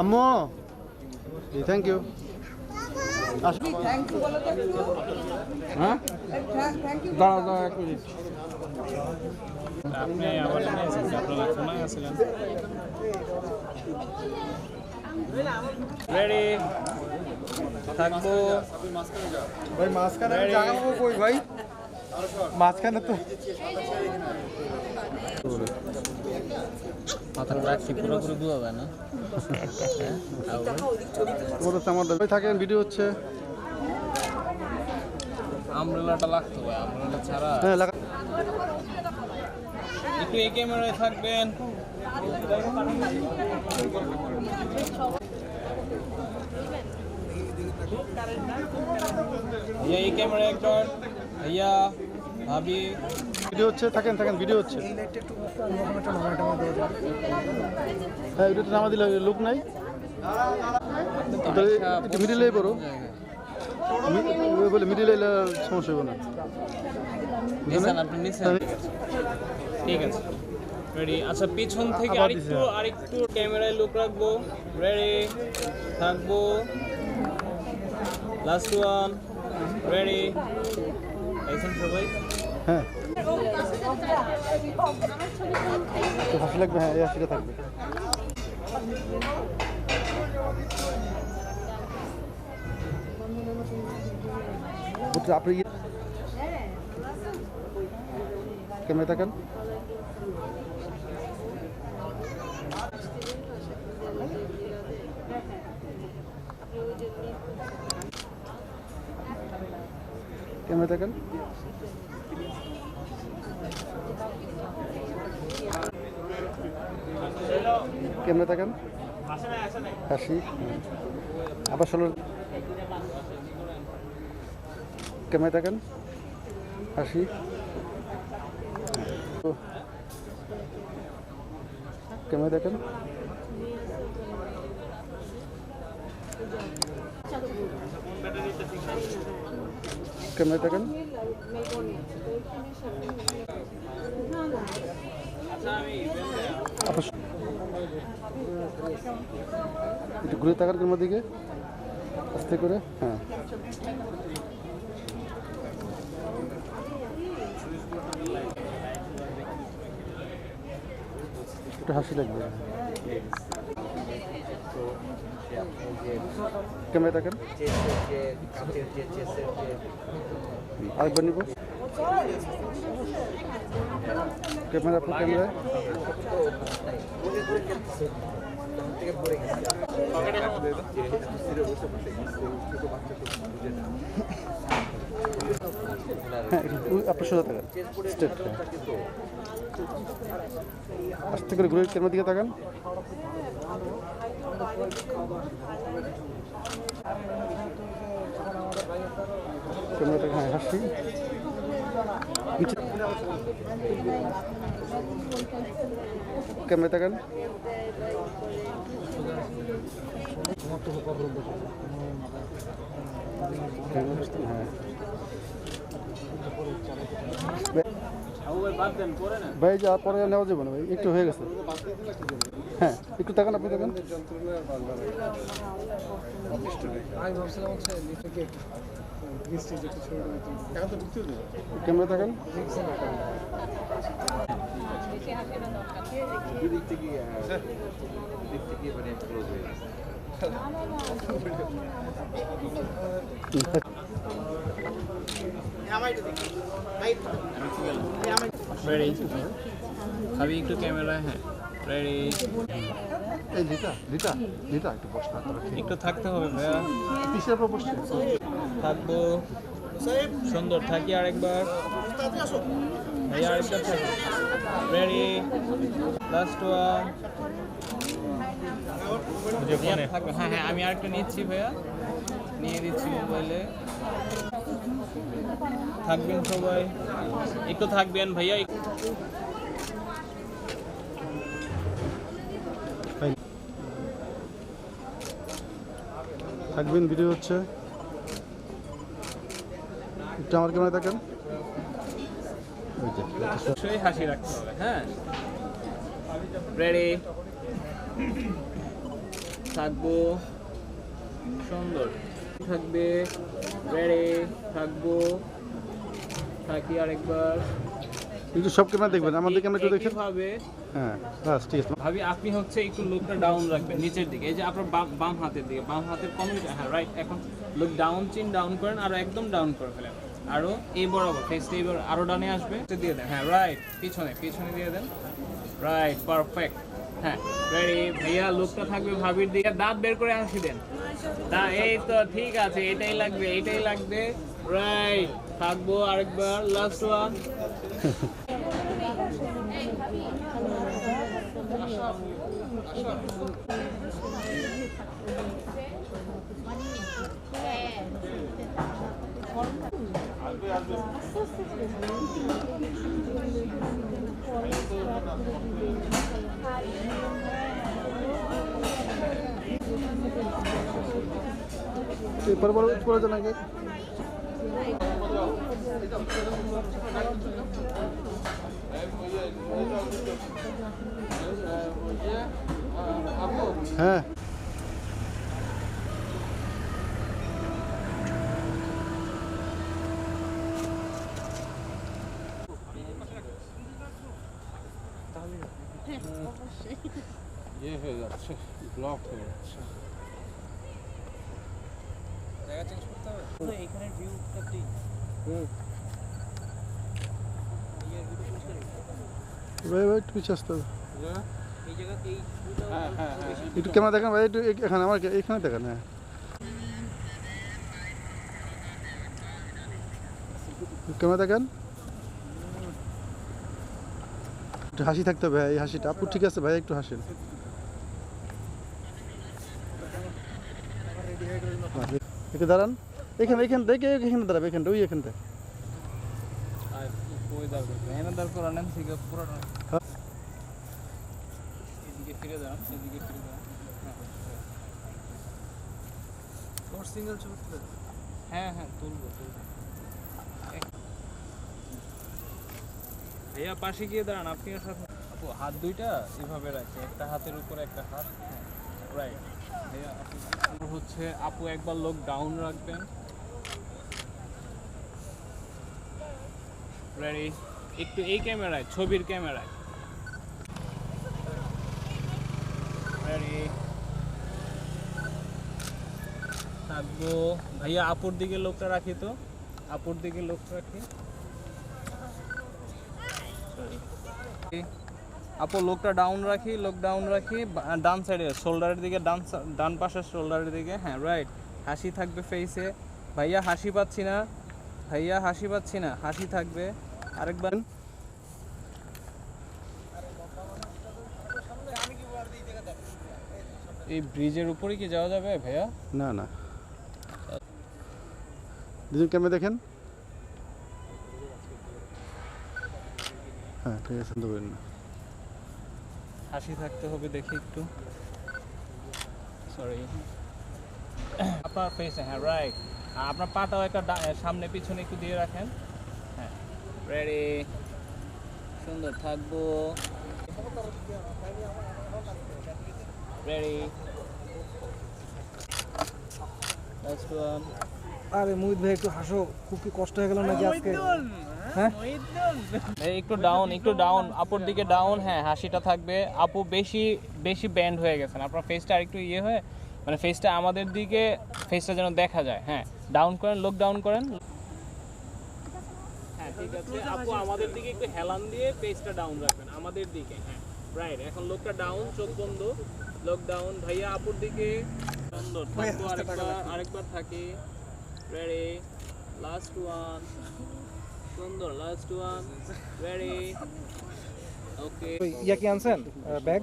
আম্মু থ্যাংক ইউ। হ্যাঁ দাঁড়া দাঁড়া এক মিনিট। আপনি আবার আপনারা ফোনে আছিলেন। রেডি থাকবো ভাই মাঝখানে জায়গা পাবো কই ভাই? মাঝখানে তো মাথাটা রাখছি, পুরোপুরি বোঝা যায় না। আমার থাকেন, ভিডিও হচ্ছে। আমব্রেলাটা লাগতো ভাই, আমব্রেলা ছাড়া হ্যাঁ একটু এই ক্যামেরায় থাকবেন। ভাইয়া এই ক্যামেরায় একবার। ভাইয়া ভাবি ভিডিও হচ্ছে, থাকেন ভিডিও হচ্ছে। হ্যাঁ এটা নামা দিলে লোক নাই, একটু মিডিলে পড়ো, বলে মিডিলে এলে সমস্যা হবে না। ঠিক আছে রেডি। আচ্ছা পিছন থেকে আরেকটু ক্যামেরায় লোক রাখবো। রেডি থাকবো। Last one. রেডি সবাই। হ্যাঁ একটু হাসি লাগবে, হ্যাঁ এই হাসিটা থাকবে। আপনি ক্যামেরা থাকেন, ক্যামেরা থাকেন, ক্যামেরা থাকেন, হাসি আবার ষোলো, ক্যামেরা থাকেন, হাসি, ক্যামেরা দেখেন, ক্যামেরা দেখেন, একটু ঘুরে তাকান ক্যামেরার দিকে আস্তে করে, হ্যাঁ একটু হাসি লাগবে, ক্যামেরা দেখেন, আরেকবার নিব, ক্যামেরা আপনার ক্যামেরায়, হ্যাঁ আপনার সোজা থাকেন, স্ট্রেট, আস্তে করে ঘুরে ক্যামেরার দিকে তাকান, ক্যামেরা তাকান, হ্যাঁ হাসি, ক্যামেরা তাকান, ভাই যা পরে নেওয়া যাবে না ভাই, একটু হয়ে গেছে, হ্যাঁ একটু তাকান, আপনি তাকান, ক্যামেরা তাকান, রেডি আমি একটু ক্যামেরা, হ্যাঁ রেডি, এই লিটা লিটা লিটা একটু বসতে একটু থাকতে হবে ভাইয়া, পিছিয়ে আপনার বসছে, থাকবো, সুন্দর থাকি, আরেকবার ভাইয়া, আরেকবার থাকি, রেডি, লাস্ট ওয়ান, হ্যাঁ হ্যাঁ আমি আরেকটা নিচ্ছি ভাইয়া, নিয়ে দিচ্ছি মোবাইলে, থাকবেন সবাই, একটু থাকবেন ভাইয়া, থাকবেন, ভিডিও হচ্ছে, একটু আমার ক্যামেরা দেখেন, অবশ্যই হাসি রাখতে হবে, হ্যাঁ রেডি, থাকবো, সুন্দর থাকবে, রেডি থাকবো, থাকি, আরেকবার, একটু সব ক্যামেরা দেখবেন, আমাদের ক্যামেরা একটু দেখেন, ভাবে, হ্যাঁ বাস ঠিক আছে। ভাবি আপনি হচ্ছে একটু লুকটা ডাউন রাখবেন নিচের দিকে, এই যে আপনার বাম হাতের দিকে, বাম হাতের কমিউনিটি, হ্যাঁ রাইট, এখন লুক ডাউন, চিন ডাউন করেন, আরো একদম ডাউন করে ফেলেন, আরো এই বরাবর ফেসটা এবার আরো ডানে আসবে, দিয়ে দেন, হ্যাঁ রাইট, পিছনে পিছনে দিয়ে দেন, রাইট পারফেক্ট, হ্যাঁ রেডি ভাইয়া, লুকটা থাকবে ভাবির দিকে, দাঁত বের করে হাসি দেন, এই তো ঠিক আছে, এটাই লাগবে, এটাই লাগবে, রাইট থাকবো, আরেকবার লাস্ট ওয়ান, করে দেন আগে, হ্যাঁ হ্যাঁ অবশ্যই ইয়ে হয়ে যাচ্ছে, ব্লক হয়ে যাচ্ছে। জায়গা চেঞ্জ করতে হবে তো এইখানে ভিউটা দিই ভাই ভাই একটু পিছিয়ে আসতে হবে। এই জায়গাতে এই ভিউটা একটু ক্যামেরা দেখেন ভাই, একটু এখানে আমার এখানে দেখেন। হ্যাঁ ক্যামেরা দেখেন, একটু হাসি থাকতে হবে ভাই, এই হাসিটা। আপু ঠিক আছে ভাই, একটু হাসেন। একটু দাঁড়ান, এখানে এখান থেকে এখানে দাঁড়াবে, এখানটা ওই এখানটা। আর কই দাঁড় করবে এখানে দাঁড় করালেন ঠিক আছে পুরো এদিকে ফিরে যান, এদিকে ফিরে যান। তোমার সিঙ্গেল ছবি তুলে হ্যাঁ হ্যাঁ তুলবো। ভাইয়া পাশে গিয়ে দাঁড়ান, আপনিও সাথে। আপু হাত দুইটা এভাবে রাখে, একটা হাতের উপরে একটা হাত। রাইট ভাইয়া। আপু হচ্ছে আপু একবার লোক ডাউন রাখবেন। রেডি, একটু এই ক্যামেরায়, ছবির ক্যামেরায়। রেডি, থাকবো। ভাইয়া আপুর দিকে লোকটা রাখি তো, আপুর দিকে লোকটা রাখি। আপু লোকটা ডাউন রাখি, লোক ডাউন রাখি, ডান সাইডে শোল্ডারের দিকে, ডান পাশের শোল্ডারের দিকে। হ্যাঁ রাইট, হাসি থাকবে ফেসে। ভাইয়া হাসি পাচ্ছি না, ভাইয়া হাসি পাচ্ছি না, হাসি থাকবে। আরেকবার। এই ব্রিজের উপরে কি যাওয়া যাবে ভাইয়া? না না, দুজন ক্যামেরা দেখেন। হ্যাঁ ঠিক আছে, দেবেন না। হাসি থাকতে হবে দেখি একটু, সরি। আপনার ফেসে, হ্যাঁ রাইট। আপনার পাটাও একটা সামনে পিছনে একটু দিয়ে রাখেন। হ্যাঁ রেডি, সুন্দর থাকবো। Ready, last one. আরে মুহিত ভাই একটু হাসো, খুব কি কষ্ট হয়ে গেল নাকি আজকে? হ্যাঁ একটু ডাউন, একটু ডাউন, আপুর দিকে ডাউন। হ্যাঁ হাসিটা থাকবে। আপু বেশি বেশি ব্যান্ড হয়ে গেছেন, আপনার ফেসটা আরেকটু ইয়ে হয়ে, মানে ফেসটা আমাদের দিকে, ফেসটা যেন দেখা যায়। হ্যাঁ ডাউন করেন, লোক ডাউন করেন। হ্যাঁ ঠিক আছে আপু, আমাদের দিকে একটু হেলান দিয়ে ফেসটা ডাউন রাখবেন আমাদের দিকে। হ্যাঁ রাইট, এখন লোকটা ডাউন, চোখ বন্ধ, লোক ডাউন। ভাইয়া আপুর দিকে সুন্দর থাকবো। আরেকবার থাকি। Ready, last one. সুন্দর, লাস্ট ওয়ান। রেডি, ওকে। ইয়া কি আনছেন ব্যাগ?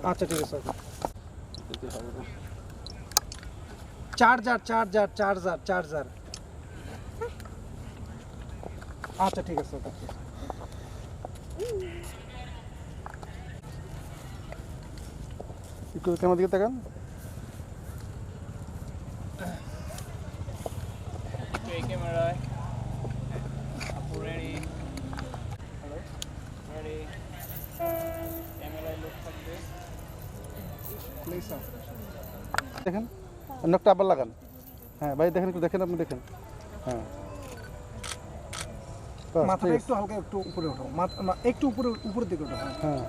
আচ্ছা ঠিক আছে। Charger charger charger charger. আচ্ছা ঠিক আছে। একটু ক্যামেরা দিকে তাকান। এই ক্যামেরায় আপু রেডি, রেডি। ক্যামেরায় লোক থাকবে। দেখেন, নখটা আবার লাগান। হ্যাঁ ভাই দেখেন, একটু দেখেন, আপনি দেখেন। হ্যাঁ মাথাটা একটু হালকা একটু উপরে ওঠো, মাথা একটু উপরে, উপরের দিকে ওঠো। হ্যাঁ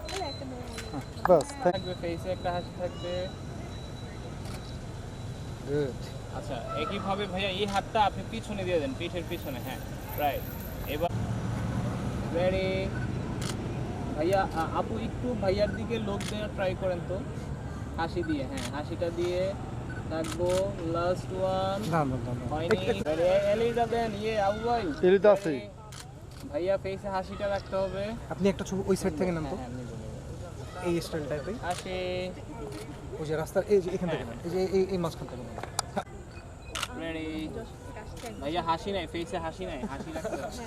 বাস থাকবে, ফেসে একটা হাসি থাকবে। আচ্ছা একইভাবে ভাইয়া এই হাতটা আপনি পিছনে দিয়ে দেন, পিঠের পিছনে। হ্যাঁ রাইট। এবার রেডি। ভাইয়া আপু একটু ভাইয়ার দিকে লোক দেওয়ার ট্রাই করেন তো, হাসি দিয়ে। হ্যাঁ হাসিটা দিয়ে থাকবো। Last one. এলিটা দেন। ইয়ে আবু ভাই, এলিটা আছে ভাইয়া ফেসে হাসিটা রাখতে হবে। আপনি একটা ছবি ওই সাইড থেকে নেন তো, এই স্টাইল টাইপে। হাসি ওই যে রাস্তার এই যে এখান থেকে নেন, এই যে এই মাঝখান থেকে নেন। রেডি। ভাইয়া হাসি নাই, ফেসে হাসি নাই, হাসি রাখতে হবে।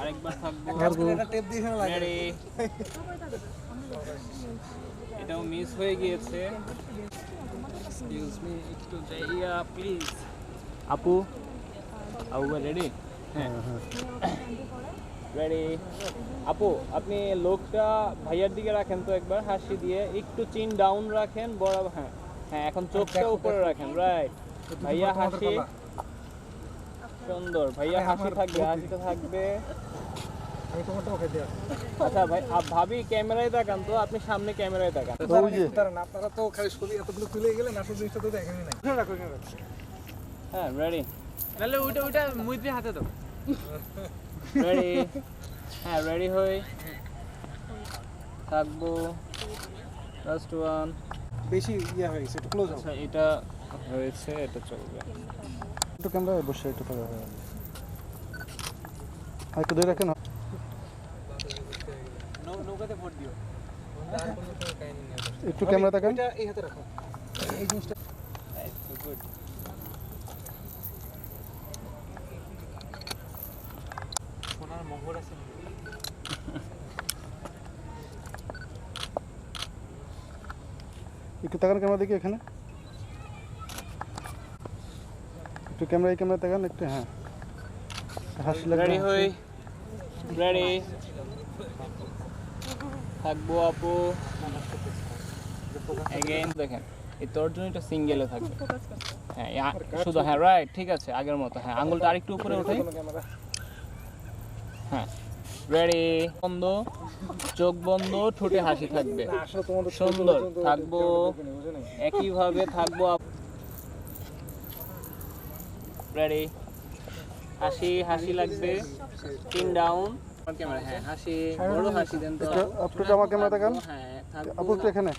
আরেকবার থাকবো। রেডি। এটাও মিস হয়ে গিয়েছে। এক্সকিউজ মি, একটু যাইয়া প্লিজ। আপু, আপু রেডি? হ্যাঁ রেডি। আপু আপনি লোকটা ভাইয়ার দিকে রাখেন তো একবার, হাসি দিয়ে একটু চিন ডাউন রাখেন, বড়। হ্যাঁ হ্যাঁ, এখন চোখটা উপরে রাখেন। রাইট। ভাইয়া হাসি, সুন্দর। ভাইয়া হাসি থাকবে, হাসিটা থাকবে। আমি তোমারটাও খেতে আসি। আচ্ছা ভাই, ভাবি ক্যামেরায় তাকান তো, আপনি সামনে ক্যামেরায় তাকান। দাঁড়ান, আপনারা তো খালি ছবি এতগুলো তুলে গেলেন, আসল জিনিসটা তো দেখেনি নাই। রাখো। হ্যাঁ, রেডি। নাহলে ওইটা মুইতে হাতে দাও। রেডি। হ্যাঁ, রেডি হই থাকবো। Last one. বেশি ইয়ে হয়ে গেছে, একটু ক্লোজ আচ্ছা, এটা হয়েছে, এটা চলবে। একটু ক্যামেরা বসে একটু থাকা হয়। আর একটু ধরে রাখেন। নৌকাতে ভোট দিও। একটু ক্যামেরা তাকান। এটা এই হাতে রাখো। এই জিনিসটা গুড। সোনার মোহর আছে। একটু তাকান ক্যামেরা দেখি এখানে। একটু ক্যামেরা, এই ক্যামেরা তাকান একটু। হ্যাঁ, হাসি লাগবে। রেডি হই। রেডি থাকবো আপু। এগেইন দেখেন, এই তর্জনীটা সিঙ্গেলে থাকবে। হ্যাঁ, শুধু। হ্যাঁ, রাইট, ঠিক আছে, আগের মতো। হ্যাঁ, আঙুলটা আরেকটু উপরে ওঠাই। হ্যাঁ, রেডি। বন্ধ, চোখ বন্ধ, ঠোঁটে হাসি থাকবে। সুন্দর থাকবো, একইভাবে থাকবো। রেডি। হাসি, হাসি লাগবে। Pin down camera. হ্যাঁ, হাসি, বড় হাসি দেন তো। আপনি আমার ক্যামেরা তাকান। হ্যাঁ, থাকবো। আপু একটু এখানে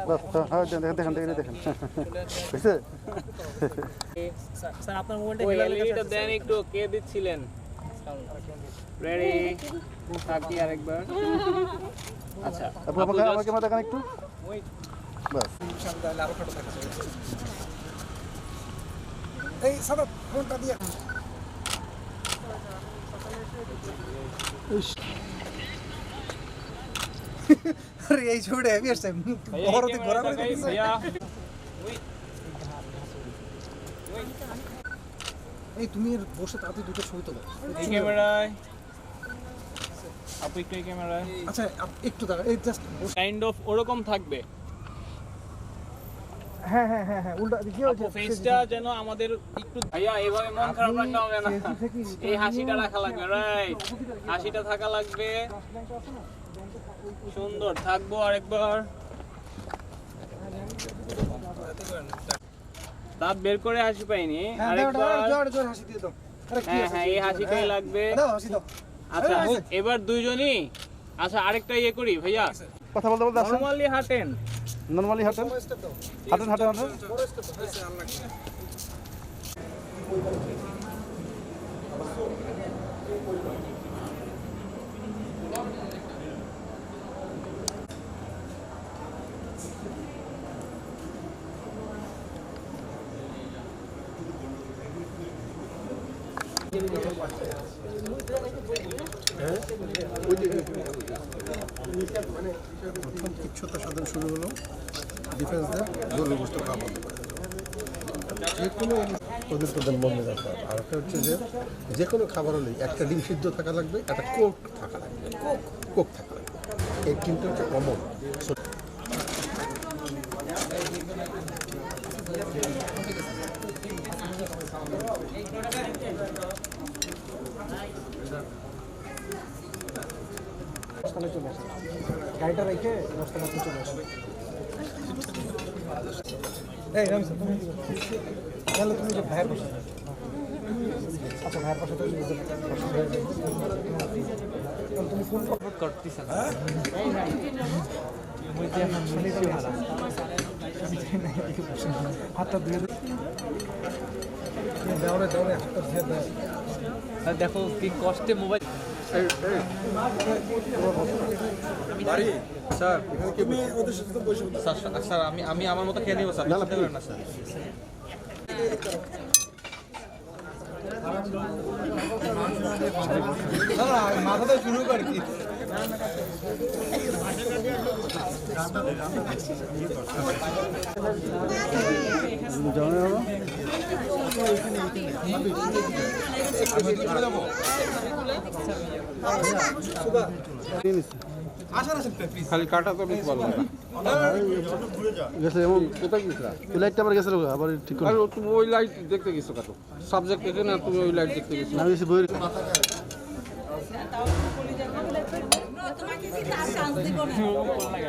বাস। হ্যাঁ, দেখেন বুঝছে? স্যার, আপনার মোবাইলটা দেন একটু। কে দিচ্ছিলেন? রেডি থাকি আরেকবার। আচ্ছা, আপু আমার ক্যামেরা তাকান একটু বাস। এই সাদা ফোনটা দিয়ে আরে এই ছোড়ে হেভি আসছে বড়তে ঘোরা করে দিছে। এই তুমি বসে তাতে দুটো ছবি তোলো। এই ক্যামেরায় আপু, একটু এই ক্যামেরায়। আচ্ছা, একটু দাঁড়া, এই জাস্ট কাইন্ড অফ ওরকম থাকবে। হ্যাঁ, উল্টা কি হয়েছে? ফেসটা যেন আমাদের একটু। ভাইয়া, এভাবে মন খারাপ রাখা হবে না। এই হাসিটা রাখা লাগবে। রাইট, হাসিটা থাকা লাগবে। সুন্দর থাকবো আরেকবার। দাঁত বের করে হাসি পাইনি। আরেকবার। জোর হাসি দিয়ে দাও। আরে কি হ্যাঁ, এই হাসিটাই লাগবে। দাও হাসি দাও। আচ্ছা, এবার দুইজনই। আচ্ছা, আরেকটা ইয়ে করি ভাইয়া। কথা বলতে আসেন। নরমালি হাঁটেন। নরমালি হাঁটেন। ইচ্ছতা সাধন শুরু হলো ডিফেন্স দেয় জরুরি বস্তু খাওয়া বন্ধ করে যে কোনো ওদের প্রধান বন্ধ রাখা। আর একটা হচ্ছে যে কোনো খাবার হলেই একটা ডিম সিদ্ধ থাকা লাগবে, একটা কোক থাকা লাগবে, কোক থাকা লাগবে। এই তিনটা হচ্ছে কমন। চলে আসে গাড়িটা রেখে রাস্তাটা চলে আসে। এই রামসা, তুমি তাহলে তুমি যে ভাইয়ের পাশে। আচ্ছা, ভাইয়ের পাশে তুমি ফোন করতেছ। হাতটা ধুয়ে দেওয়ারে দেওয়ারে হাতটা ধুয়ে দেয়। দেখো কি কষ্টে মোবাইল। স্যার, তুমি ওদের সাথে তো বসে স্যার, আমি আমার মতো খেয়ে নেবো স্যার। না, না স্যার। মাথাটা শুরু কর কি জানো খালি কাটা তো বেশ ভালো গেছে এমন কোথায় গেছিলা? ওই লাইটটা আবার গেছিল আবার ঠিক করে। আর তুমি ওই লাইট দেখতে গেছো কত সাবজেক্ট এখানে, তুমি ওই লাইট দেখতে গেছো। আমি বই আছে তাও বলি যে তোমাকে কি তার চান্স দেব না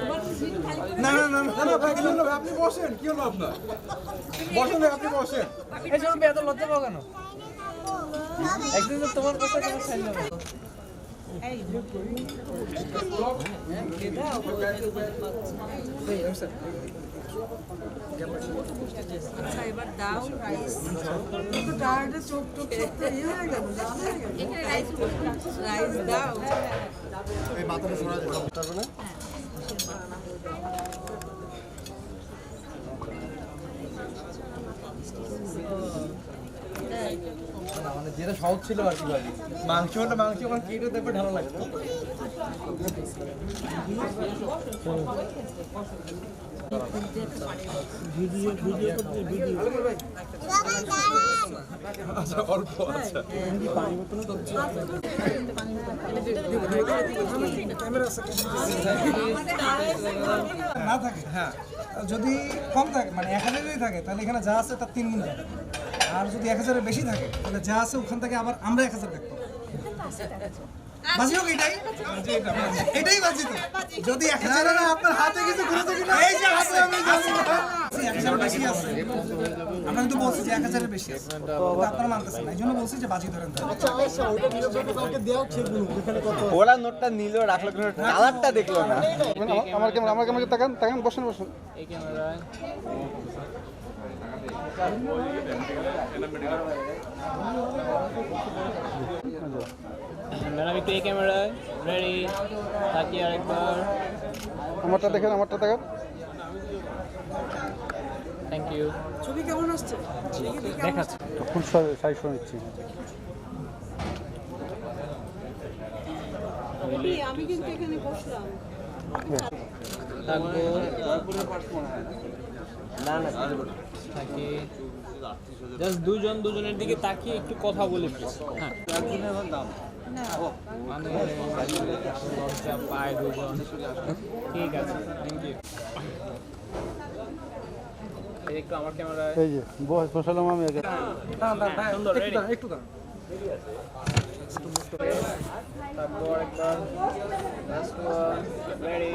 তোমার সিট খালি না না না না ভাই কি হলো আপনি বসেন কি হলো আপনার বসেন আপনি বসেন এই জন্য এত লজ্জা পাও কেন একদিন তো তোমার কথা তুমি ছাড়লো না এই আচ্ছা এবার দাও রাইস তো ডাইরেক্ট চোখ টোক ইয়ে হয়ে গেল রাইস দাও এই মাথাটা সরা যেতে পারবে না মানে যেটা সহজ ছিল আর কি ভাই মাংস হলে মাংস আমার কেটে দেবে ঢালা লাগতো আচ্ছা অল্প আচ্ছা না থাকে হ্যাঁ যদি কম থাকে মানে 1000-ই থাকে তাহলে এখানে যা আছে তার 3 গুণ যাবে আর যদি 1000-এর বেশি থাকে তাহলে যা আছে ওখান থেকে আবার আমরা 1000 দেখবো বাজি হোক এটাই বাজি তো যদি 1000 আপনার হাতে কিছু ঘুরে থাকে না এই যে হাতে আমি 1000 বেশি আছে আমরা কিন্তু বলছি যে 1000-এর বেশি আছে তো আপনারা মানতেছেন না এইজন্য বলছি যে বাজি ধরেন আচ্ছা ওইটা নিয়ে যদি কাউকে দেও ঠিক এখানে কত ওরা নোটটা নিলো রাখলো কিন্তু কালারটা দেখলো না আমার ক্যামেরা তাকান বসেন এই ক্যামেরায় ম্যাডাম একটু এই ক্যামেরায় রেডি তাকিয়ে আরেকবার আমারটা দেখেন থ্যাংক ইউ ছবি কেমন আসছে দেখাচ্ছি ফুল সাইজ নিচ্ছি আমি কিন্তু এখানে বসলাম থাকবো না না থাকি জাস্ট দুজনের দিকে তাকিয়ে একটু কথা বলি প্লিজ হ্যাঁ একজনের দাম মানে লজ্জা পায় দুজন ঠিক আছে থ্যাংক ইউ একটু আমার ক্যামেরায় এই যে বসালাম আমি আগে সুন্দর রেডি একটু দাঁড়ান তারপর একবার রেডি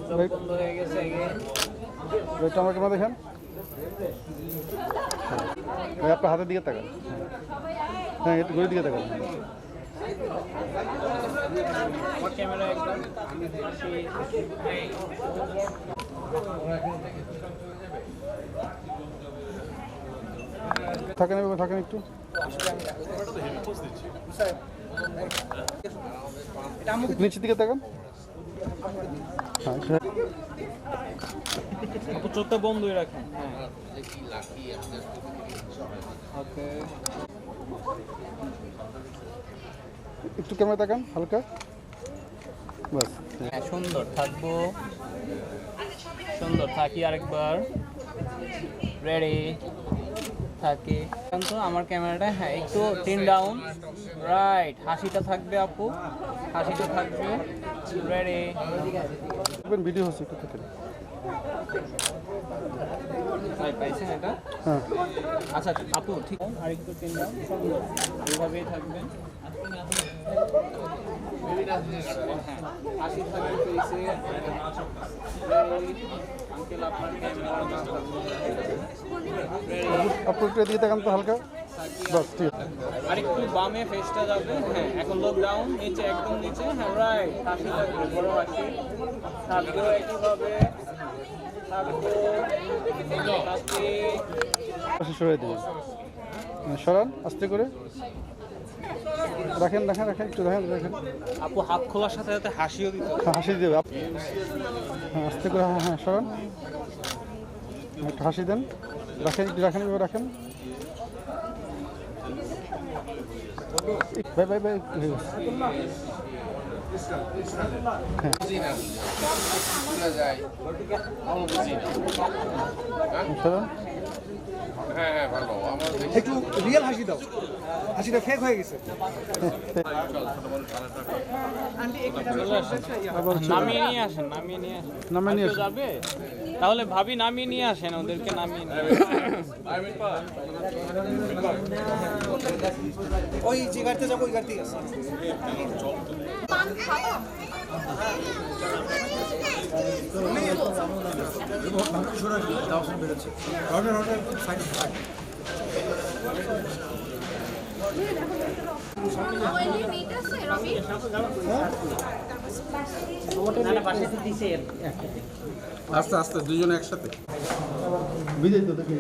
সব বন্ধ হয়ে গেছে আগে এটা আমার ক্যামেরা দেখেন আপনার হাতের দিকে তাকান হ্যাঁ একটু ঘড়ির দিকে তাকান আমার ক্যামেরা একদম থাকেন একটু নিচের দিকে তাকান চোখটা বন্ধই রাখেন ওকে একটু ক্যামেরা তাকান হালকা বাস হ্যাঁ সুন্দর থাকবো সুন্দর থাকি আরেকবার রেডি থাকি তো আমার ক্যামেরাটা হ্যাঁ একটু টিন ডাউন রাইট হাসিটা থাকবে আপু হাসিটা থাকবে রেডি ভিডিও হচ্ছে একটু থেকে পাইছেন এটা হ্যাঁ আচ্ছা আপু ঠিক আর একটু টিন ডাউন সুন্দর এইভাবেই থাকবেন হ্যাঁ হাসি থাকবে ফেসে আঙ্কেল আপনার ক্যামেরা আপু একটু এদিকে তাকান তো হালকা বাস ঠিক আছে আর একটু বামে ফেসটা যাবে হ্যাঁ এখন লোক ডাউন নিচে একদম নিচে হ্যাঁ রাইট হাসি থাকবে বড় হাসি থাকবো একইভাবে থাকবো হাসি পাশে সরিয়ে দেবেন সরান আস্তে করে রাখেন একটু রাখেন আপু হাত খোলার সাথে সাথে হাসিও দিতে হবে। হাসি দেবে হ্যাঁ আস্তে করে হ্যাঁ সরান একটু হাসি দেন রাখেন এবার রাখেন বাই সরান একটু রিয়েল হাসি দাও, হাসিটা ফেক হয়ে গেছে। নামিয়ে নিয়ে আসেন, নামিয়ে নিয়ে আসেন। আর কেউ যাবে? তাহলে ভাবি নামিয়ে নিয়ে আসেন, ওদেরকে নামিয়ে নিয়ে ওই যে গাড়িতে যাবো ওই গাড়িতে গেছে। পান খাবা? ওয়েলি মিট আছে রবি? আস্তে আস্তে দুজনে একসাথে বিদায় তো দেখে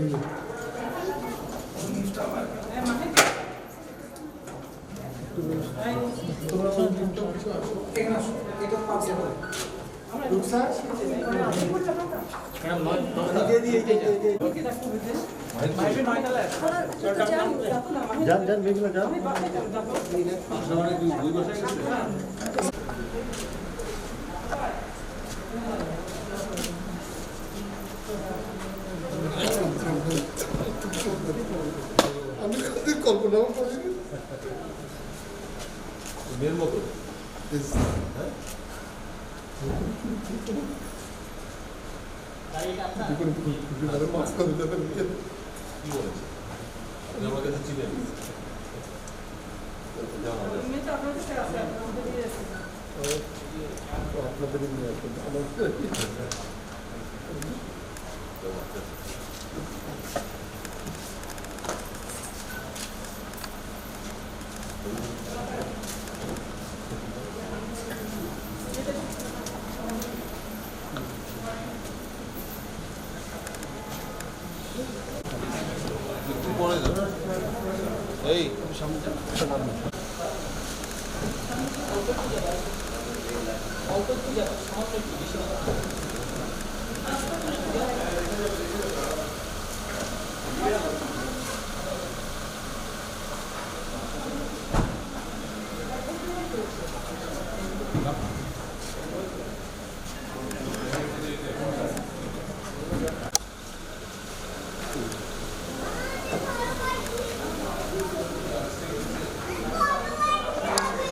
যান বেগুলো যান। আমি কল্পনাও করিনি মেয়ের মতো আমার কাছে চিনে পরে যাবে এই সামনে